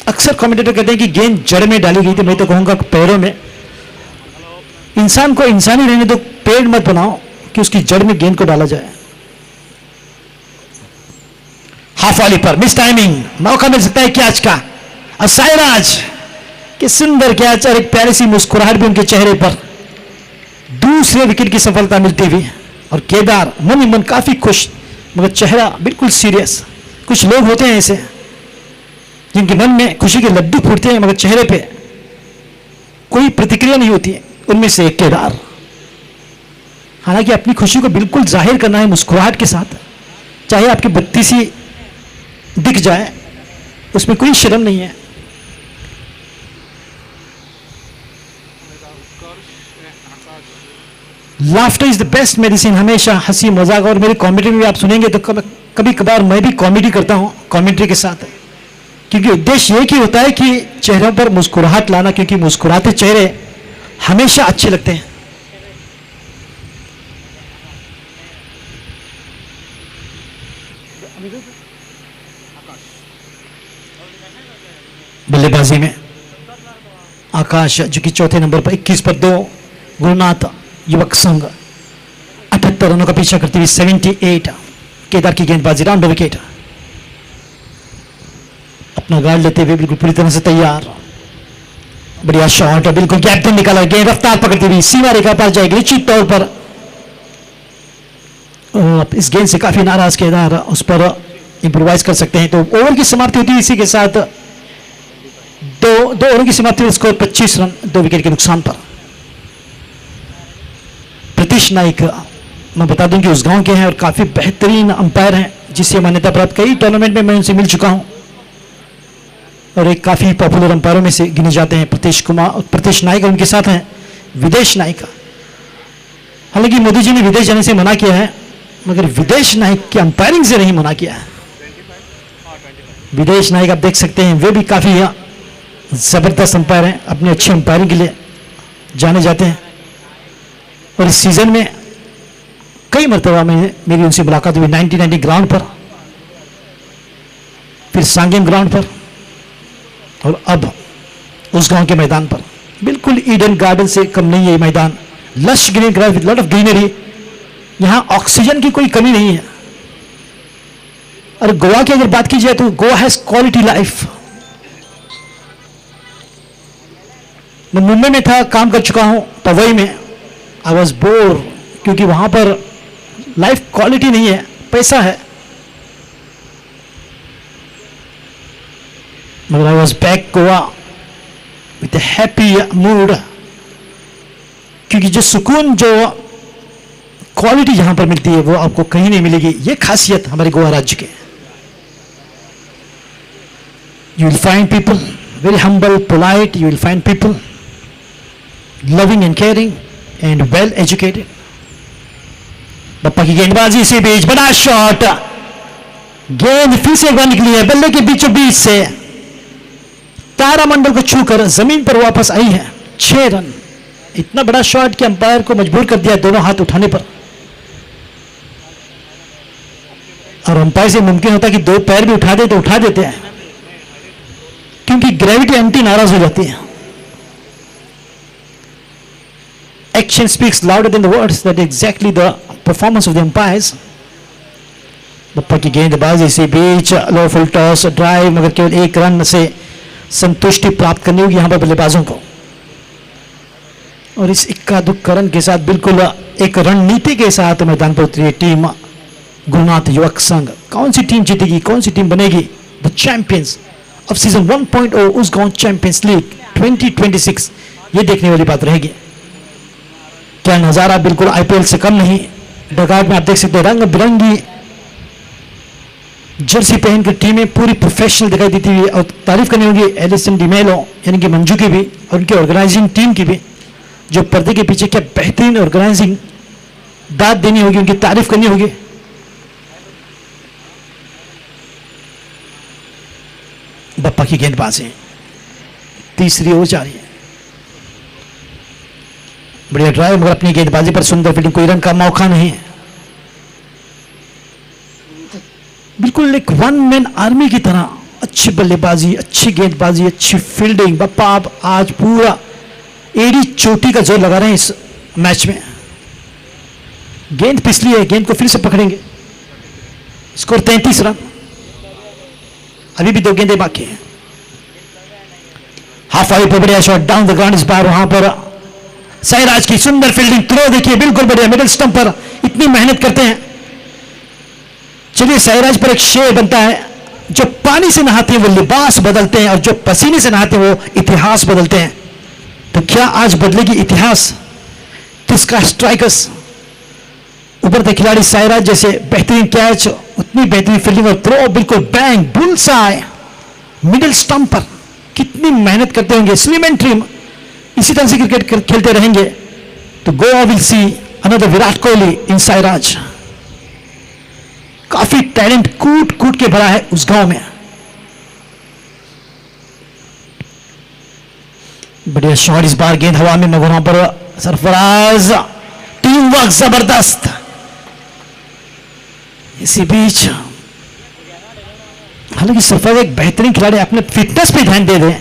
अक्सर कमेंटेटर कहते हैं कि गेंद जड़ में डाली गई थी, मैं तो कहूंगा पैरों में। इंसान को इंसानी रहने दो, पेड़ मत बनाओ कि उसकी जड़ में गेंद को डाला जाए। हाफ वाली पर मिस टाइमिंग, मौका मिल सकता है कैच का। और साइराज के सुंदर कैच और एक प्यारी सी मुस्कुराहट भी उनके चेहरे पर, दूसरे विकेट की सफलता मिलती हुई। और केदार मन ही मन काफी खुश, मगर चेहरा बिल्कुल सीरियस। कुछ लोग होते हैं ऐसे जिनके मन में खुशी के लड्डू फूटते हैं मगर चेहरे पे कोई प्रतिक्रिया नहीं होती है, उनमें से एक केदार। हालांकि अपनी खुशी को बिल्कुल जाहिर करना है मुस्कुराहट के साथ, चाहे आपकी बत्ती सी दिख जाए, उसमें कोई शर्म नहीं है। Laughter is the best medicine, हमेशा हंसी मजाक। और मेरी कॉमेडी में भी आप सुनेंगे तो कभी कभार मैं भी कॉमेडी करता हूं कॉमेंट्री के साथ, क्योंकि उद्देश्य एक ही होता है कि चेहरों पर मुस्कुराहट लाना, क्योंकि मुस्कुराते चेहरे हमेशा अच्छे लगते हैं। बल्लेबाजी में आकाश जो कि चौथे नंबर पर 21 पर 2, गुरुनाथ युवक संघ 78 रनों का पीछा करते हुए 78। केदार की गेंदबाजी राउंड विकेट, अपना गार्ड लेते हुए बिल्कुल पूरी तरह से तैयार। बढ़िया शॉट, बिल्कुल गैप निकाला, गेंद रफ्तार पकड़ती हुई सीमा रेखा पार जाएगी निश्चित तौर पर। इस गेंद से काफी नाराज केदार, उस पर इंप्रोवाइज कर सकते हैं। तो ओवर की समाप्ति होती है इसी के साथ, दो ओवर की समाप्ति, स्कोर 25 रन 2 विकेट के नुकसान पर। प्रतीश नाइक मैं बता दूं कि उस गांव के हैं और काफी बेहतरीन अंपायर हैं, जिससे मान्यता प्राप्त। कई टूर्नामेंट में मैं उनसे मिल चुका हूं और एक काफी पॉपुलर अंपायरों में से गिने जाते हैं प्रतीश नाइक। उनके साथ हैं विदेश नाइक। हालांकि मोदी जी ने विदेश जाने से मना किया है, मगर विदेश नाइक की अंपायरिंग से नहीं मना किया है। विदेश नाइक आप देख सकते हैं, वे भी काफी जबरदस्त अंपायर हैं, अपनी अच्छी अंपायरिंग के लिए जाने जाते हैं। और इस सीजन में कई मरतबा में मेरी उनसे मुलाकात हुई, 1990 ग्राउंड पर, फिर सांगेम ग्राउंड पर, और अब उस गांव के मैदान पर। बिल्कुल ईडन गार्डन से कम नहीं है ये मैदान, lush green grass with lot of greenery. यहां ऑक्सीजन की कोई कमी नहीं है। और गोवा की अगर बात की जाए तो गोवा हैज क्वालिटी लाइफ। मैं मुंबई में था, काम कर चुका हूं पवई में, आई वॉज बोर, क्योंकि वहां पर लाइफ क्वालिटी नहीं है, पैसा है। मगर I was back Goa with A happy mood, क्योंकि जो सुकून, जो क्वालिटी यहां पर मिलती है वो आपको कहीं नहीं मिलेगी। ये खासियत हमारे गोवा राज्य के। You will find people very humble, polite, you will find people loving and caring and well educated। Bappa की गेंदबाजी से बीच बड़ा शॉट, गेंद फिर से एक बार निकली है बल्ले के बीचों बीच से, तारामंडल को छूकर जमीन पर वापस आई है। 6 रन। इतना बड़ा शॉट कि अंपायर को मजबूर कर दिया दोनों हाथ उठाने पर। और अंपायर से मुमकिन होता है कि 2 पैर भी उठा दे तो उठा देते हैं, क्योंकि ग्रेविटी एंटी नाराज हो जाती है। Action speaks louder than the words, that exactly the performance of the umpires। Bappa की गेंदबाजी से बीच लो फुल टॉस ड्राइव, मगर केवल 1 रन से संतुष्टि प्राप्त करनी होगी यहां पर बल्लेबाजों को। और इस इक्का दुक्का रन के साथ बिल्कुल एक रणनीति के साथ मैदान पर उतरी टीम गुरुनाथ युवक संघ। कौन सी टीम जीतेगी, कौन सी टीम बनेगी द चैंपियंस ऑफ सीजन 1.0 उस गांव चैंपियंस लीग 2026, ये देखने वाली बात रहेगी। क्या नजारा, बिल्कुल आईपीएल से कम नहीं। डगआउट में आप देख सकते हैं रंग बिरंगी जर्सी पहनकर टीमें पूरी प्रोफेशनल दिखाई देती हुई। और तारीफ करनी होगी एलिसन डिमेलो यानी कि मंजू की भी, और उनकी ऑर्गेनाइजिंग टीम की भी, जो पर्दे के पीछे क्या बेहतरीन ऑर्गेनाइजिंग दाद देनी होगी, उनकी तारीफ करनी होगी। बप्पा की गेंदबाजी तीसरी ओवर जा रही है, बढ़िया ड्राइव, मगर अपनी गेंदबाजी पर सुंदर फील्डिंग, कोई रन का मौका नहीं है। बिल्कुल एक वन मैन आर्मी की तरह अच्छी बल्लेबाजी, अच्छी गेंदबाजी, अच्छी फील्डिंग। बप्पा आप आज पूरा एड़ी चोटी का जोर लगा रहे हैं इस मैच में। गेंद फिसली है, गेंद को फिर से पकड़ेंगे। स्कोर 33 रन, अभी भी 2 गेंदें बाकी हैं। हाफ वाइड पे बढ़िया शॉट डाउन द ग्राउंड इस बार, वहां पर साईराज की सुंदर फील्डिंग, थ्रो देखिए बिल्कुल बढ़िया, मिडिल स्टंप पर इतनी मेहनत करते हैं। चलिए साईराज पर एक शेर बनता है, जो पानी से नहाते हैं वो लिबास बदलते हैं, और जो पसीने से नहाते हैं वो इतिहास बदलते हैं। तो क्या आज बदलेगी इतिहास? किसका स्ट्राइकर्स उभरते खिलाड़ी साईराज जैसे बेहतरीन कैच, उतनी बेहतरीन फील्डिंग और थ्रो, बिल्कुल बैंग बुलसाई मिडिल स्टंप पर, कितनी मेहनत करते होंगे। स्लिम एंड ट्रिम इसी तरह से क्रिकेट खेलते रहेंगे तो Goa will see another Virat Kohli in Sairaj. काफी टैलेंट कूट कूट के भरा है उस गांव में। बढ़िया शॉट इस बार, गेंद हवा में, मगर वहां पर सरफराज, टीम वर्क जबरदस्त। इसी बीच हालांकि सरफराज एक बेहतरीन खिलाड़ी, अपने फिटनेस पे ध्यान दे दें,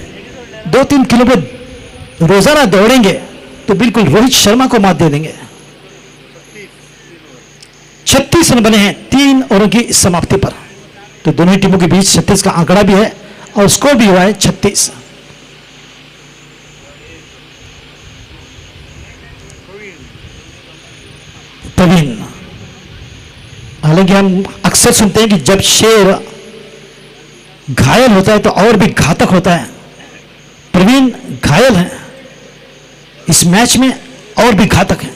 2-3 किलोमीटर रोजाना दौड़ेंगे तो बिल्कुल रोहित शर्मा को मात दे देंगे। 36 रन बने हैं 3 ओवरों की समाप्ति पर, तो दोनों ही टीमों के बीच 36 का आंकड़ा भी है और स्कोर भी हुआ है 36। प्रवीण, हालांकि हम अक्सर सुनते हैं कि जब शेर घायल होता है तो और भी घातक होता है। प्रवीण घायल है, इस मैच में और भी घातक है।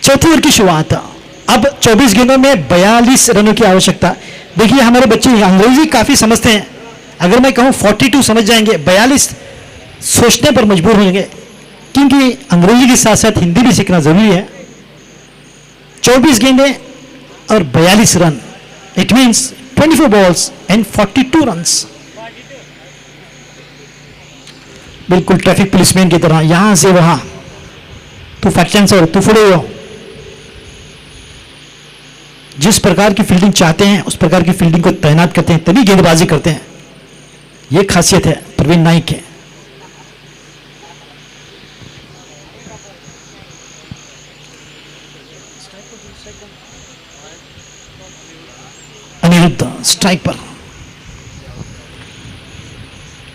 चौथी ओवर की शुरुआत, अब 24 गेंदों में 42 रनों की आवश्यकता। देखिए हमारे बच्चे अंग्रेजी काफी समझते हैं, अगर मैं कहूं 42 समझ जाएंगे, 42 सोचने पर मजबूर होंगे, क्योंकि अंग्रेजी के साथ साथ हिंदी भी सीखना जरूरी है। 24 गेंदें और 42 run, it means 24 balls and 42 runs. बिल्कुल ट्रैफिक पुलिसमैन की तरह यहां से वहां, तू फैक्शन से तू फुड़े हो। जिस प्रकार की फील्डिंग चाहते हैं उस प्रकार की फील्डिंग को तैनात करते हैं, तभी गेंदबाजी करते हैं। यह खासियत है प्रवीण नाइक के। अनिरुद्ध स्ट्राइक पर,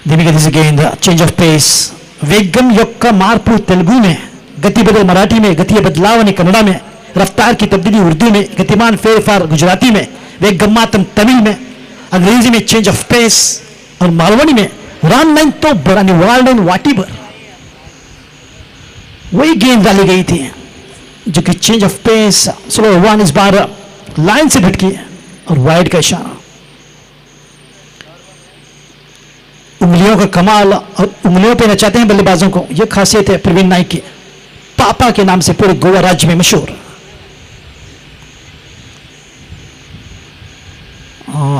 धीमी गति से गेंद, चेंज ऑफ पेस, वेगम యొక్క మార్పు तेलुगु में, गति बदल मराठी में, गति बदलाव ने कन्नड़ा में, रफ्तार की तब्दीली उर्दू में, गतिमान फेरफार गुजराती में, वेगम्मातम तमिल में, अंग्रेजी में चेंज ऑफ पेस और मालवनी में रन लाइन तो बड़ा निवारण वाटीबर। वही गेंद डाली गई थी जो कि change of pace, slow one इस बार लाइन से भटकी और वाइड का इशारा। उंगलियों का कमाल और उंगलियों पे नचाते हैं बल्लेबाजों को, यह खासियत है प्रवीण नाइक की, पापा के नाम से पूरे गोवा राज्य में मशहूर।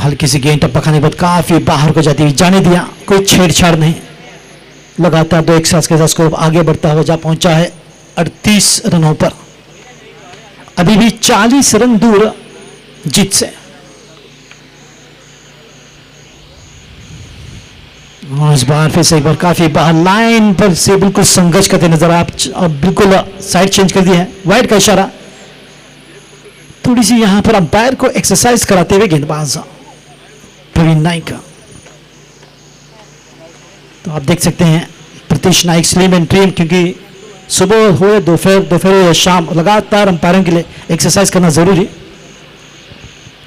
हल्की सी गेंद टप्पा खाने के बाद काफी बाहर को जाती हुई, जाने दिया, कोई छेड़छाड़ नहीं। लगातार 2 एक साथ के साथ स्कोर आगे बढ़ता हुआ जा पहुंचा है 38 रनों पर, अभी भी 40 रन दूर जीत से। इस बार फिर से एक बार काफी बाहर लाइन पर से बिल्कुल संघर्ष करते नजर आप, बिल्कुल साइड चेंज कर दिया है, वाइड का इशारा। थोड़ी सी यहां पर अंपायर को एक्सरसाइज कराते हुए गेंदबाज प्रवीण नाइक। तो आप देख सकते हैं Pratish Naik slim and trim, क्योंकि सुबह हो दोपहर हो या शाम, लगातार अंपायरों के लिए एक्सरसाइज करना जरूरी।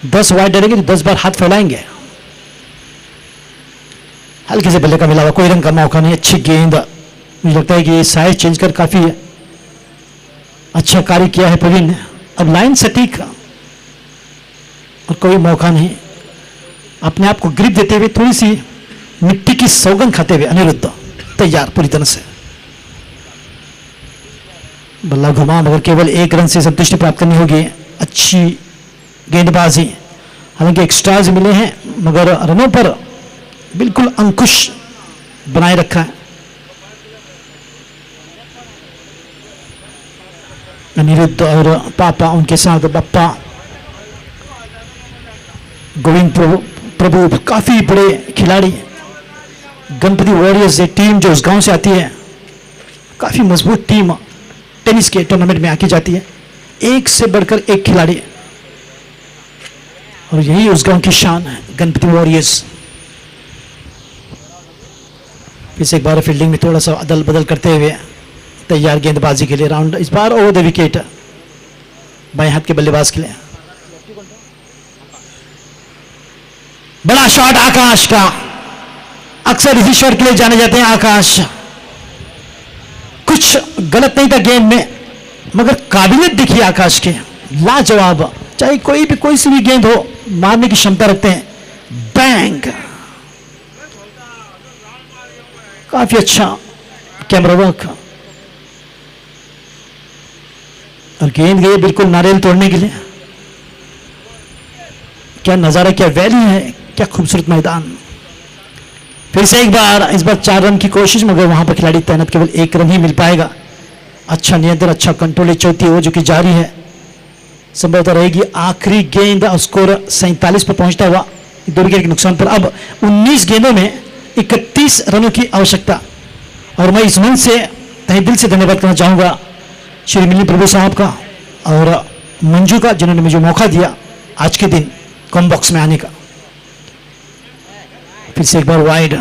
10 वाइड डालेंगे तो 10 बार हाथ फैलाएंगे। हल्के से बल्ले का मिला हुआ, कोई रन का मौका नहीं, अच्छी गेंद। मुझे लगता है कि साइड चेंज कर काफी अच्छा कार्य किया है प्रवीण ने। अब लाइन सटीक और कोई मौका नहीं, अपने आप को ग्रिप देते हुए, थोड़ी सी मिट्टी की सौगंध खाते हुए अनिरुद्ध तैयार पूरी तरह से। बल्ला घुमा मगर केवल 1 रन से संतुष्टि प्राप्त करनी होगी। अच्छी गेंदबाजी, हालांकि एक्स्ट्राज मिले हैं मगर रनों पर बिल्कुल अंकुश बनाए रखा है। अनिरुद्ध और पापा, उनके साथ बप्पा, गोविंद प्रभु काफी बड़े खिलाड़ी। गणपति वॉरियर्स एक टीम जो उस गांव से आती है, काफी मजबूत टीम टेनिस के टूर्नामेंट में आकी जाती है, एक से बढ़कर एक खिलाड़ी, और यही उस गांव की शान है, गणपति वॉरियर्स। फिर से एक बार फील्डिंग में थोड़ा सा अदल बदल करते हुए तैयार गेंदबाजी के लिए। राउंड इस बार ओवर द विकेट बाएं हाथ के बल्लेबाज के लिए। बड़ा शॉट आकाश का, अक्सर इसी शॉट के लिए जाने जाते हैं आकाश। कुछ गलत नहीं था गेंद में मगर काबिलियत दिखी आकाश के, लाजवाब। चाहे कोई सी भी गेंद हो, मारने की क्षमता रखते हैं। बैंग, काफी अच्छा कैमरा वर्क, और गेंद गई बिल्कुल नारियल तोड़ने के लिए। क्या नजारा, क्या वैली है, क्या खूबसूरत मैदान। फिर से एक बार, इस बार 4 रन की कोशिश मगर वहां पर खिलाड़ी तैनात, केवल 1 रन ही मिल पाएगा। अच्छा नियंत्रण, अच्छा कंट्रोल, चौथी ओवर जो कि जारी है, संभवतः रहेगी आखिरी गेंद। स्कोर 47 पर पहुंचता हुआ 2 विकेट के नुकसान पर। अब 19 गेंदों में 31 रनों की आवश्यकता, और मैं इस मंच से तहे दिल से धन्यवाद करना चाहूंगा श्री मिलिंद प्रभु साहब का और मंजू का, जिन्होंने मुझे मौका दिया आज के दिन कॉम बॉक्स में आने का। फिर से एक बार वाइड,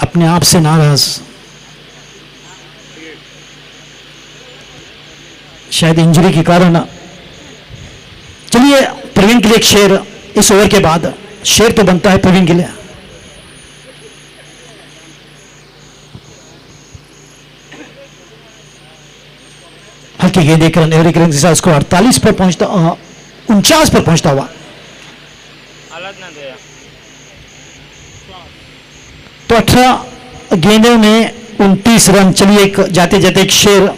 अपने आप से नाराज, शायद इंजरी के कारण। चलिए प्रवीण के लिए एक शेर इस ओवर के बाद, शेर तो बनता है प्रवीण के लिए। हल्की गेंद, 1 रन, एवरेज रन के साथ उसको 48 पर पहुंचता, 49 पर पहुंचता हुआ। तो 18 गेंदों में 29 रन। चलिए एक जाते जाते एक शेर,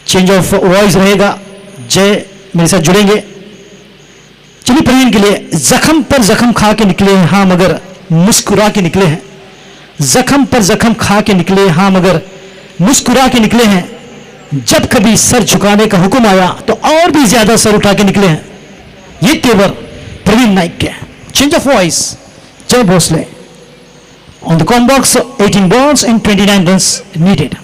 चेंज ऑफ वॉइस रहेगा, जय मेरे साथ जुड़ेंगे। चलिए प्रवीण के लिए, जख्म पर जख्म खा के निकले हैं हाँ मगर मुस्कुरा के निकले हैं। जख्म पर जख्म खा के निकले हाँ मगर मुस्कुरा के निकले हैं। जब कभी सर झुकाने का हुक्म आया तो और भी ज्यादा सर उठा के निकले हैं। ये तेवर प्रवीण नाइक के। चेंज ऑफ वॉइस, जय Bhosle. On the com box, 18 balls and 29 runs needed.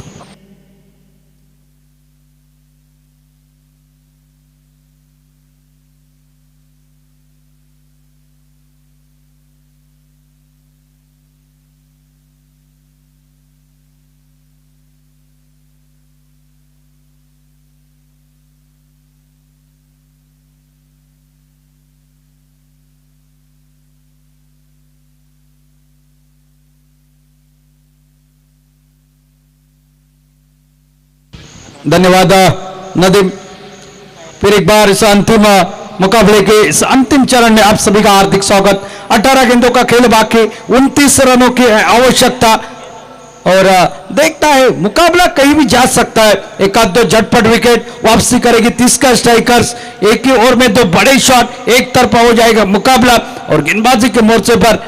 धन्यवाद नदीम। फिर एक बार इस अंतिम मुकाबले के इस अंतिम चरण में आप सभी का हार्दिक स्वागत। 18 गेंदों का खेल बाकी, 29 रनों की आवश्यकता, और देखता है मुकाबला कहीं भी जा सकता है। एक आध 2 झटपट विकेट वापसी करेगी 30 का स्ट्राइकर्स, एक ही ओवर में 2 बड़े शॉट, एक तरफा हो जाएगा मुकाबला। और गेंदबाजी के मोर्चे पर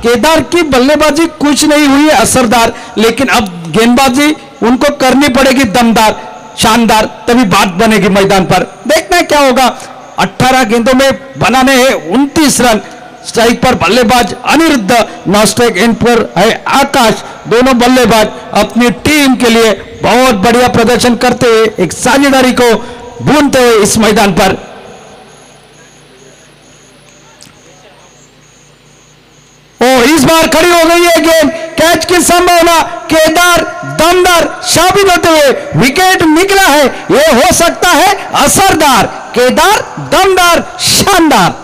केदार की बल्लेबाजी कुछ नहीं हुई है असरदार, लेकिन अब गेंदबाजी उनको करनी पड़ेगी दमदार, शानदार, तभी बात बनेगी मैदान पर। देखना है क्या होगा। 18 गेंदों में बनाने हैं 29 रन। स्ट्राइक पर बल्लेबाज अनिरुद्ध, नॉन स्ट्राइक एंड पर है आकाश। दोनों बल्लेबाज अपनी टीम के लिए बहुत बढ़िया प्रदर्शन करते हुए एक साझेदारी को भूनते हुए इस मैदान पर। इस बार खड़ी हो गई है गेंद, कैच की संभावना, केदार दमदार साबित होते हुए विकेट निकला है। यह हो सकता है असरदार, केदार दमदार शानदार।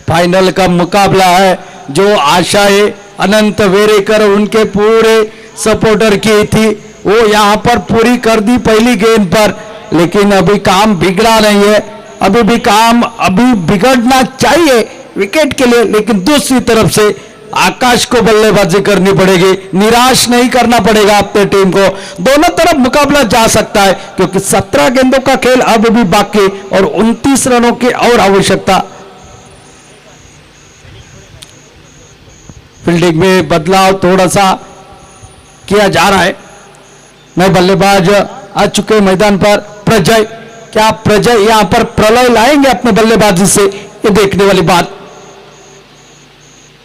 फाइनल का मुकाबला है, जो आशाएं अनंत वेरेकर उनके पूरे सपोर्टर की थी, वो यहाँ पर पूरी कर दी पहली गेंद पर, लेकिन अभी काम बिगड़ा नहीं है, अभी भी काम अभी बिगड़ना चाहिए विकेट के लिए। लेकिन दूसरी तरफ से आकाश को बल्लेबाजी करनी पड़ेगी, निराश नहीं करना पड़ेगा अपने टीम को। दोनों तरफ मुकाबला जा सकता है क्योंकि 17 गेंदों का खेल अब भी बाकी और 29 रनों की और आवश्यकता। फील्डिंग में बदलाव थोड़ा सा किया जा रहा है। नए बल्लेबाज आ चुके मैदान पर। प्रजय, क्या प्रजय यहां पर प्रलय लाएंगे अपने बल्लेबाजी से, ये देखने वाली बात।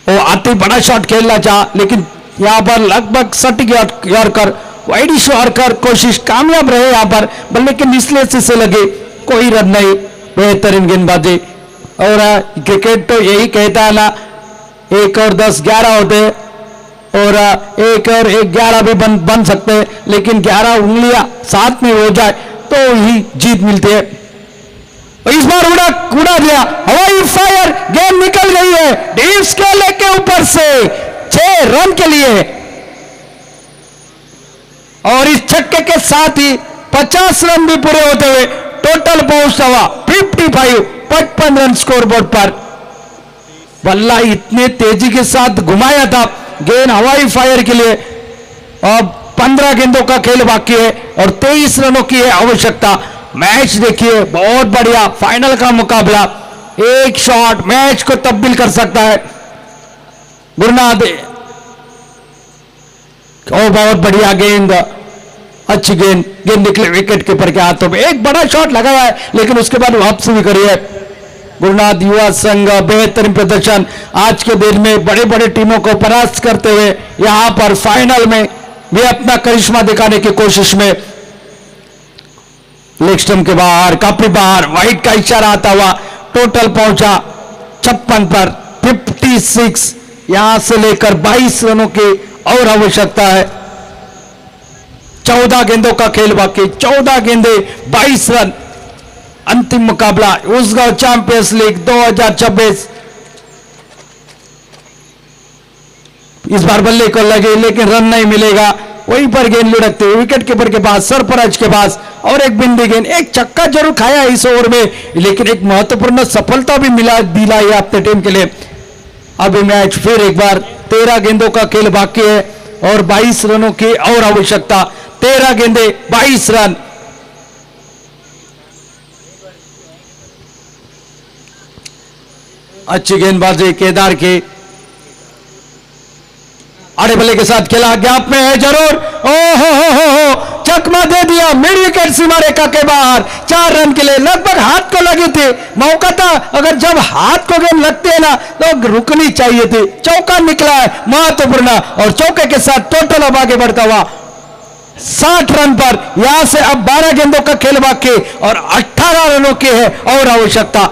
वो आते बड़ा शॉट खेलना चाहा, लेकिन यहां पर लगभग सटीक यॉर्कर, वाइडिश यॉर्कर कोशिश कामयाब रहे। यहां पर बल्ले के निचले हिस्से से लगे, कोई रन नहीं। बेहतरीन गेंदबाजी। और क्रिकेट तो यही कहता है ना, 1 और 10 11 होते हैं और 1 और 1 11 भी बन सकते हैं, लेकिन 11 उंगलियां साथ में हो जाए तो ही जीत मिलती है। इस बार उड़ा दिया, हवाई फायर, गेंद निकल गई है डीप स्केल के ऊपर से 6 रन के लिए। और इस छक्के के साथ ही 50 रन भी पूरे होते हुए टोटल पहुंचता हुआ 55 रन स्कोर बोर्ड पर। बल्ला इतने तेजी के साथ घुमाया था, गेंद हवाई फायर के लिए। अब 15 गेंदों का खेल बाकी है और 23 रनों की है आवश्यकता। मैच देखिए, बहुत बढ़िया फाइनल का मुकाबला। एक शॉट मैच को तब्दील कर सकता है। गुरनाथ, ओ बहुत बढ़िया गेंद, अच्छी गेंद निकले विकेट कीपर के हाथों में। एक बड़ा शॉट लगाया है लेकिन उसके बाद वापसी भी करी है। गुरनाथ युवा संघ बेहतरीन प्रदर्शन, आज के दिन में बड़े बड़े टीमों को परास्त करते हुए यहां पर फाइनल में भी अपना करिश्मा दिखाने की कोशिश में। लेग स्टंप के बाहर, काफी बाहर, वाइड का इशारा आता हुआ टोटल पहुंचा 56 पर 56। यहां से लेकर 22 रनों की और आवश्यकता है। 14 गेंदों का खेल बाकी, 14 गेंदे 22 रन। अंतिम मुकाबला उसगांव चैंपियंस लीग 2026। इस बार बल्ले को लगे लेकिन रन नहीं मिलेगा। वहीं पर गेंद लुढ़कते हुए विकेट कीपर के पास, सरफराज के पास, और एक बिंदी गेंद। एक छक्का जरूर खाया इस ओवर में, लेकिन एक महत्वपूर्ण सफलता भी दिला है अपने टीम के लिए। अभी मैच फिर एक बार 13 गेंदों का खेल बाकी है और 22 रनों की और आवश्यकता। 13 गेंदे 22 रन। अच्छी गेंदबाजी केदार की, आड़े बल्ले के साथ खेला, गैप में है जरूर। हो चकमा दे दिया मिड विकेट सीमा रेखा के बाहर। 4 रन के लिए, लगभग हाथ को लगी थी, मौका था। अगर जब हाथ को गेंद लगती है ना तो रुकनी चाहिए थी। चौका निकला है महत्वपूर्ण, और चौके के साथ टोटल अब आगे बढ़ता हुआ 60 रन पर। यहां से अब 12 गेंदों का खेल बाकी और 18 रनों की है और आवश्यकता।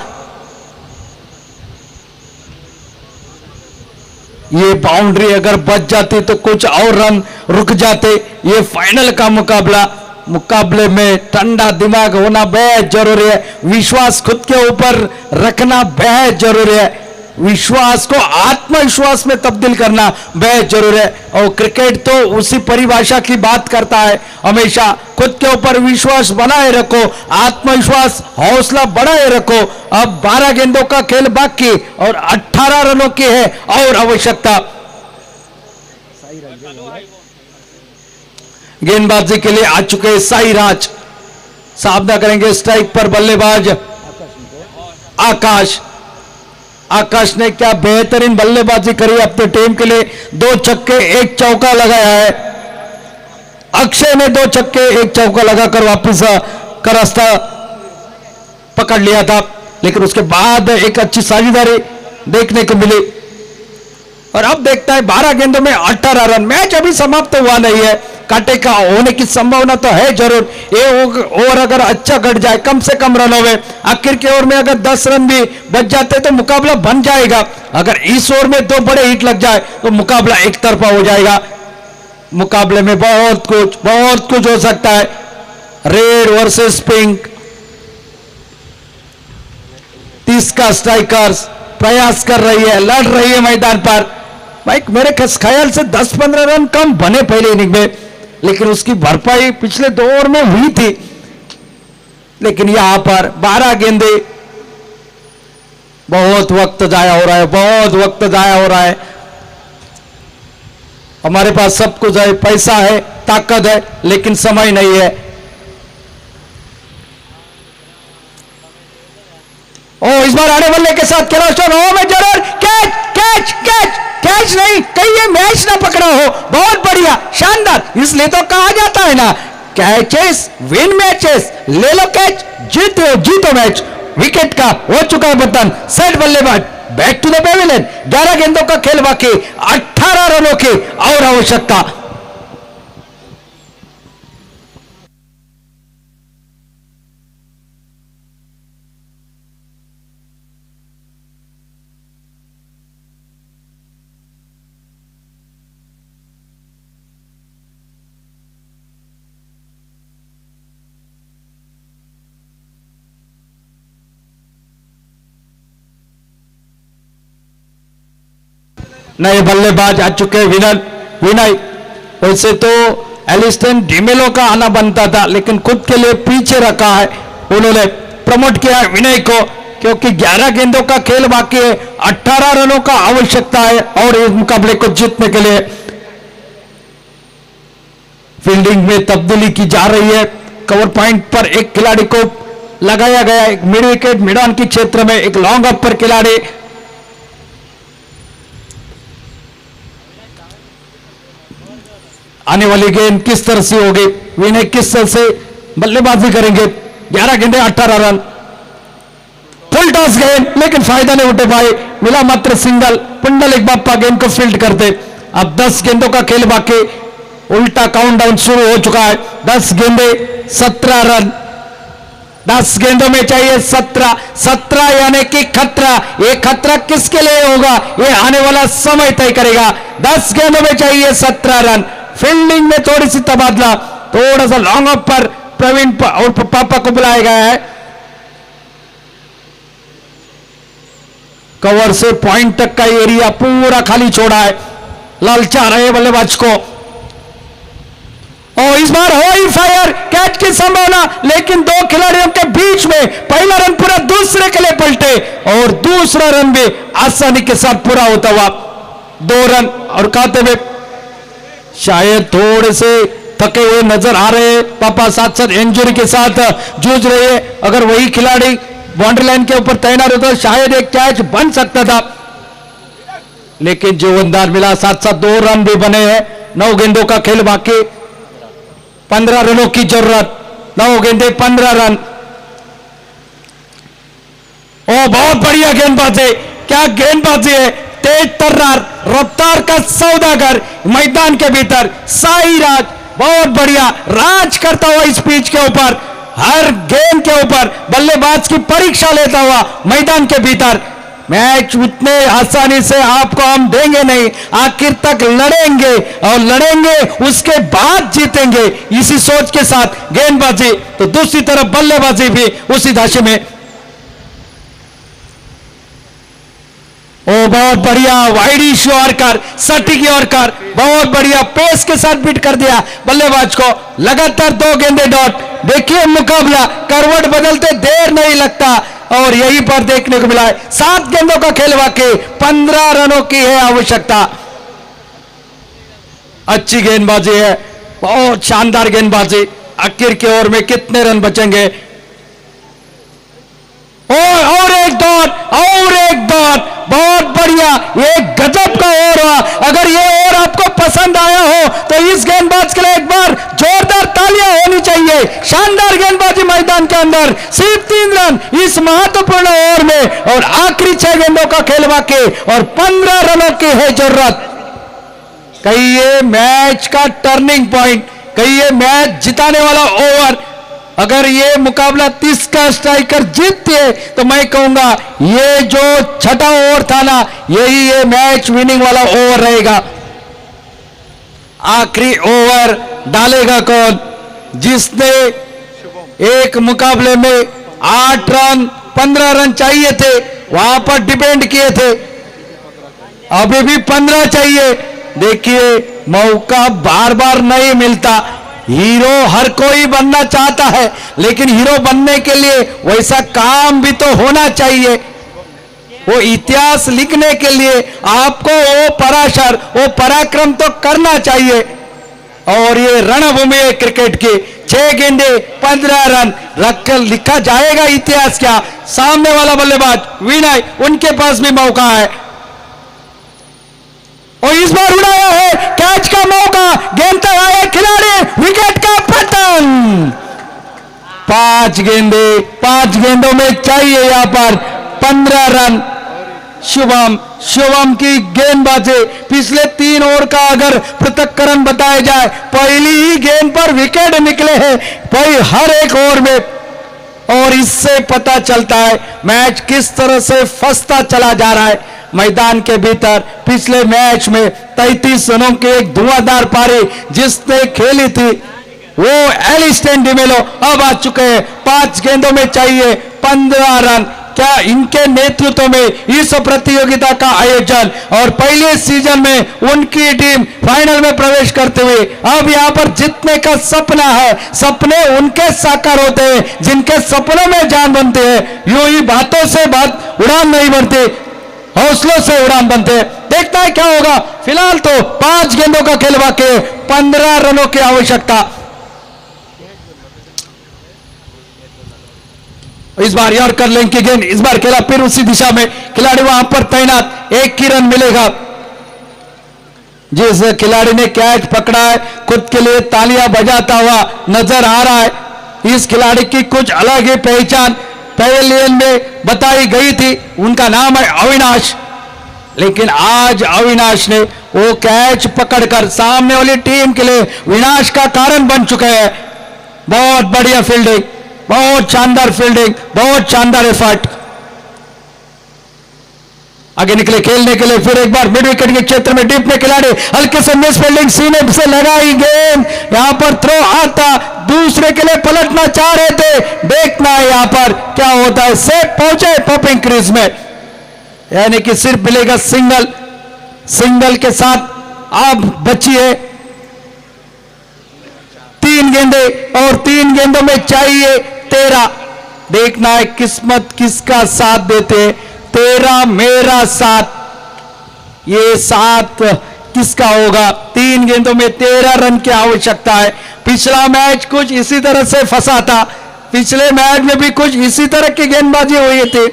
ये बाउंड्री अगर बच जाती तो कुछ और रन रुक जाते। ये फाइनल का मुकाबले में ठंडा दिमाग होना बेहद जरूरी है। विश्वास खुद के ऊपर रखना बेहद जरूरी है। विश्वास को आत्मविश्वास में तब्दील करना बेहद जरूरी है। और क्रिकेट तो उसी परिभाषा की बात करता है हमेशा। खुद के ऊपर विश्वास बनाए रखो, आत्मविश्वास, हौसला बढ़ाए रखो। अब 12 गेंदों का खेल बाकी और 18 रनों की है और आवश्यकता। गेंदबाजी के लिए आ चुके साई राज, सामना करेंगे स्ट्राइक पर बल्लेबाज आकाश। आकाश ने क्या बेहतरीन बल्लेबाजी करी अपनी टीम के लिए। 2 छक्के 1 चौका लगाया है। अक्षय ने 2 छक्के 1 चौका लगाकर वापस का रास्ता पकड़ लिया था, लेकिन उसके बाद एक अच्छी साझेदारी देखने को मिली। और अब देखता है 12 गेंदों में 18 रन। मैच अभी समाप्त हुआ नहीं है, कांटे का होने की संभावना तो है जरूर। ये ओवर अगर अच्छा कट जाए, कम से कम रनों में, आखिर के ओवर में अगर 10 रन भी बच जाते तो मुकाबला बन जाएगा। अगर इस ओवर में 2 बड़े हिट लग जाए तो मुकाबला एक तरफा हो जाएगा। मुकाबले में बहुत कुछ हो सकता है। रेड वर्सेस पिंक, 30 का स्ट्राइकर्स प्रयास कर रही है, लड़ रही है मैदान पर। भाई मेरे ख्याल से 10-15 रन कम बने पहले इनिंग में, लेकिन उसकी भरपाई पिछले 2 ओवर में हुई थी। लेकिन यहां पर 12 गेंदे, बहुत वक्त जाया हो रहा है, बहुत वक्त जाया हो रहा है। हमारे पास सब कुछ है, पैसा है, ताकत है, लेकिन समय नहीं है। ओ इस बार आड़े बल्ले के साथ खेला शॉट, ओ में जरूर कैच कैच कैच कैच नहीं, कहीं ये मैच ना पकड़ा हो। बहुत बढ़िया, शानदार, इसलिए तो कहा जाता है ना, कैचेस विन मैचेस, ले लो कैच, जीतो मैच। विकेट का हो चुका है बटन, सेट बल्लेबाज, बैक टू द पेविलियन। 11 गेंदों का खेल बाकी, 18 रनों की और आवश्यकता। नए बल्लेबाज आ चुके हैं, विनय। वैसे तो एलिस्टन डिमेलो का आना बनता था, लेकिन खुद के लिए पीछे रखा है, उन्होंने प्रमोट किया है विनय को, क्योंकि 11 गेंदों का खेल बाकी है, 18 रनों का आवश्यकता है और इस मुकाबले को जीतने के लिए। फील्डिंग में तब्दीली की जा रही है। कवर पॉइंट पर एक खिलाड़ी को लगाया गया, एक मिड विकेट मिडान की क्षेत्र में एक लॉन्ग अप पर खिलाड़ी। आने वाली गेंद किस तरह से होगी, विनय किस तरह से बल्लेबाजी करेंगे। 11 गेंदे 18 रन, फुल टॉस गेंद, लेकिन फायदा नहीं उठे पाए, मिला मात्र सिंगल। पुंडलिक बाप्पा गेंद को फील्ड करते। अब 10 गेंदों का खेल बाकी, उल्टा काउंटडाउन शुरू हो चुका है। 10 गेंदे 17 रन, 10 गेंदों में चाहिए 17 यानी कि खतरा। ये खतरा किसके लिए होगा, ये आने वाला समय तय करेगा। 10 गेंदों में चाहिए 17 रन। फील्डिंग में थोड़ी सी तबादला, थोड़ा सा लॉन्ग अप पर प्रवीण और पापा को बुलाया गया है। कवर से पॉइंट तक का एरिया पूरा खाली छोड़ा है, लालचा रहे बल्लेबाज को। और इस बार हो ही फायर, कैच की संभावना, लेकिन 2 खिलाड़ियों के बीच में पहला रन पूरा दूसरे के लिए पलटे और दूसरा रन भी आसानी के साथ पूरा होता हुआ। 2 रन और कहते हुए शायद थोड़े से थके हुए नजर आ रहे हैं पापा, साथ साथ इंजरी के साथ जूझ रहे हैं। अगर वही खिलाड़ी बाउंड्री लाइन के ऊपर तैनात होता शायद एक कैच बन सकता था, लेकिन जीवनदार मिला। साथ साथ 2 रन भी बने हैं। 9 गेंदों का खेल बाकी, 15 रनों की जरूरत। 9 गेंदे 15 रन। ओ बहुत बढ़िया गेंदबाजी, क्या गेंदबाजी है, तेज तर्रार, रफ्तार का सौदागर मैदान के भीतर। साईराज बहुत बढ़िया राज करता हुआ इस पिच के ऊपर, हर गेंद के ऊपर बल्लेबाज की परीक्षा लेता हुआ मैदान के भीतर। मैच उतने आसानी से आपको हम देंगे नहीं, आखिर तक लड़ेंगे और लड़ेंगे उसके बाद जीतेंगे, इसी सोच के साथ गेंदबाजी। तो दूसरी तरफ बल्लेबाजी भी उसी धाशे में। ओ बहुत बढ़िया वाइडी यॉर्कर, सटीक यॉर्कर, बहुत बढ़िया पेस के साथ बीट कर दिया बल्लेबाज को। लगातार 2 गेंदे डॉट। देखिए मुकाबला करवट बदलते देर नहीं लगता और यहीं पर देखने को मिला है। 7 गेंदों का खेल बाकी, 15 रनों की है आवश्यकता। अच्छी गेंदबाजी है, बहुत शानदार गेंदबाजी। आखिर के ओवर में कितने रन बचेंगे। और एक डॉट, बहुत बढ़िया, ये गजब का ओवर हुआ। अगर ये ओवर आपको पसंद आया हो तो इस गेंदबाज के लिए एक बार जोरदार तालियां होनी चाहिए। शानदार गेंदबाजी मैदान के अंदर, सिर्फ 3 रन इस महत्वपूर्ण ओवर में और आखिरी 6 गेंदों का खेल बाकी और 15 रनों की है जरूरत। कहीं ये मैच का टर्निंग पॉइंट, कहीं ये मैच जिताने वाला ओवर। अगर ये मुकाबला 30 का स्ट्राइकर जीतते है तो मैं कहूंगा ये जो 6ठा ओवर था ना, यही ये मैच विनिंग वाला ओवर रहेगा। आखिरी ओवर डालेगा कौन, जिसने एक मुकाबले में 8 रन 15 रन चाहिए थे, वहां पर डिपेंड किए थे। अभी भी 15 चाहिए। देखिए मौका बार बार नहीं मिलता। हीरो हर कोई बनना चाहता है, लेकिन हीरो बनने के लिए वैसा काम भी तो होना चाहिए। वो इतिहास लिखने के लिए आपको वो पराशर, वो पराक्रम तो करना चाहिए। और ये रणभूमि है क्रिकेट की। 6 गेंदे 15 रन रखकर लिखा जाएगा इतिहास क्या। सामने वाला बल्लेबाज विनय, उनके पास भी मौका है और इस बार उड़ाया है कैच का मौका। गेंद तक आया खिलाड़ी, विकेट का पतन। 5 गेंदे 5 गेंदों में चाहिए यहां पर 15 रन। शुभम की गेंदबाजी पिछले 3 ओवर का अगर पृथक्करण बताया जाए, पहली ही गेंद पर विकेट निकले हैं हर एक ओवर में। और इससे पता चलता है मैच किस तरह से फंसता चला जा रहा है मैदान के भीतर। पिछले मैच में 33 रनों की एक धुआंधार पारी जिसने खेली थी वो एलिस्टन डिमेलो अब आ चुके हैं। 5 गेंदों में चाहिए 15 रन। क्या इनके नेतृत्व में इस प्रतियोगिता का आयोजन और पहले सीजन में उनकी टीम फाइनल में प्रवेश करते हुए अब यहां पर जीतने का सपना है। सपने उनके साकार होते हैं जिनके सपनों में जान बनते हैं। यूं ही बातों से बात उड़ान नहीं बनती, हौसलों से उड़ान बनते हैं। देखता है क्या होगा। फिलहाल तो 5 गेंदों का खेल बाकी, 15 रनों की आवश्यकता। इस बार यॉर्कर लेंथ की गेंद, इस बार खेला फिर उसी दिशा में, खिलाड़ी वहां पर तैनात, 1 ही रन मिलेगा। जिस खिलाड़ी ने कैच पकड़ा है खुद के लिए तालियां बजाता हुआ नजर आ रहा है। इस खिलाड़ी की कुछ अलग ही पहचान पवेलियन में बताई गई थी। उनका नाम है अविनाश। लेकिन आज अविनाश ने वो कैच पकड़कर सामने वाली टीम के लिए विनाश का कारण बन चुके हैं। बहुत बढ़िया फील्डिंग, बहुत शानदार फील्डिंग, बहुत शानदार एफर्ट। आगे निकले खेलने के लिए, फिर एक बार मिड विकेट के क्षेत्र में डीप में खिलाड़ी हल्के से मिस फील्डिंग, सीने से लगाई गेंद, यहां पर थ्रो आता, दूसरे के लिए पलटना चाह रहे थे। देखना है यहां पर क्या होता है। सेफ पहुंचे पॉपिंग क्रीज में, यानी कि सिर्फ मिलेगा सिंगल। सिंगल के साथ अब बची है 3 गेंदे और 3 गेंदों में चाहिए 13। देखना है किस्मत किसका साथ देते हैं। 13 मेरा साथ, ये साथ किसका होगा। 3 गेंदों में 13 रन की आवश्यकता है। पिछला मैच कुछ इसी तरह से फंसा था। पिछले मैच में भी कुछ इसी तरह की गेंदबाजी हुई थी।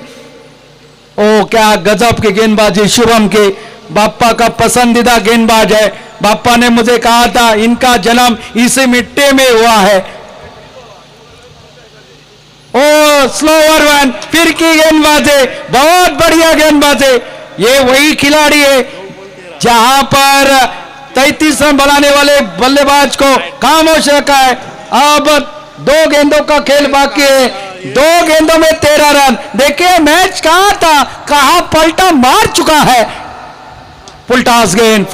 ओ क्या गजब की गेंदबाजी शुभम की। बाप्पा का पसंदीदा गेंदबाज है। बाप्पा ने मुझे कहा था इनका जन्म इसी मिट्टी में हुआ है। ओ स्लोअर वन, फिर की गेंदबाजी, बहुत बढ़िया गेंदबाजी। ये वही खिलाड़ी है जहां पर 33 रन बनाने वाले बल्लेबाज को खामोश रखा है। अब 2 गेंदों का खेल बाकी है, 2 गेंदों में 13 रन। देखिए मैच कहां था, कहां पलटा मार चुका है। फुलटॉस गेंद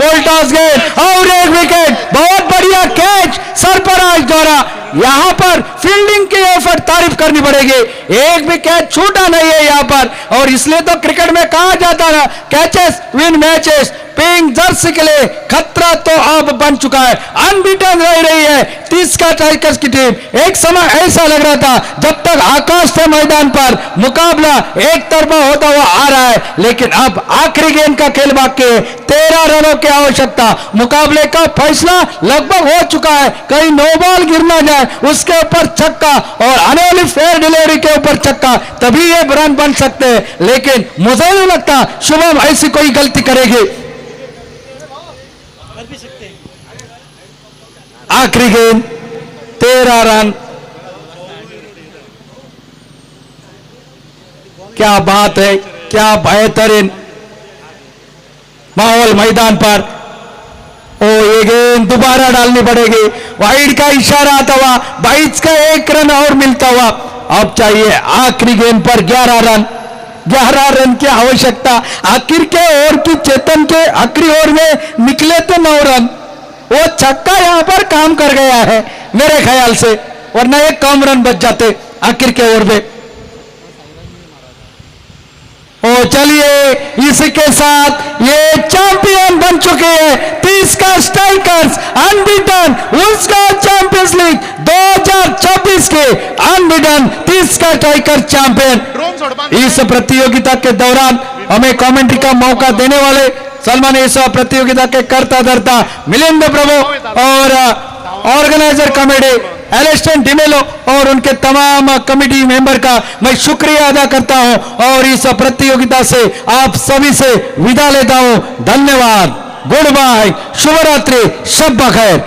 और एक विकेट। बहुत बढ़िया कैच सरफराज द्वारा। यहां पर फील्डिंग की एफर्ट तारीफ करनी पड़ेगी। एक भी कैच छूटा नहीं है यहां पर, और इसलिए तो क्रिकेट में कहा जाता है catches win matches. Pink Jersey के लिए खतरा तो अब बन चुका है। अनबीटन रह रही है 30 का टाइगर्स की टीम। एक समय ऐसा लग रहा था जब तक आकाश थे मैदान पर मुकाबला एक तरफा होता हुआ आ रहा है, लेकिन अब आखिरी गेंद का खेल बाकी है। 13 रनों की आवश्यकता। मुकाबले का फैसला लगभग हो चुका है। कहीं नो बॉल गिर ना जाए, उसके ऊपर छक्का और आने वाली फेयर डिलीवरी के ऊपर छक्का, तभी ये रन बन सकते हैं। लेकिन मुझे नहीं लगता शुभम ऐसी कोई गलती करेगी। आखिरी गेंद 13 रन। क्या बात है, क्या बेहतरीन माहौल मैदान पर। ओ ये गेंद दोबारा डालनी पड़ेगी। वाइड का इशारा आता हुआ 22 का 1 रन और मिलता हुआ। अब चाहिए आखिरी गेंद पर 11 रन। 11 रन की आवश्यकता। आखिर के ओवर की चेतन के आखिरी ओवर में निकले तो 9 रन। वो छक्का यहां पर काम कर गया है मेरे ख्याल से, वरना एक कम रन बच जाते आखिर के ओवर में। और चलिए इसके साथ ये चैंपियन बन चुके हैं 30 का स्ट्राइकर्स अनबीटन उसका चैंपियंस लीग 2024 के अनबीटन 30 का स्ट्राइकर चैंपियन। इस प्रतियोगिता के दौरान हमें कमेंट्री का मौका देने वाले सलमान इस प्रतियोगिता के करता धरता मिलिंद प्रभु और ऑर्गेनाइजर कमेटी एलेस्टन डिमेलो और उनके तमाम कमेटी मेंबर का मैं शुक्रिया अदा करता हूं और इस प्रतियोगिता से आप सभी से विदा लेता हूं। धन्यवाद, गुड बाय, शुभ रात्रि, शब बखैर।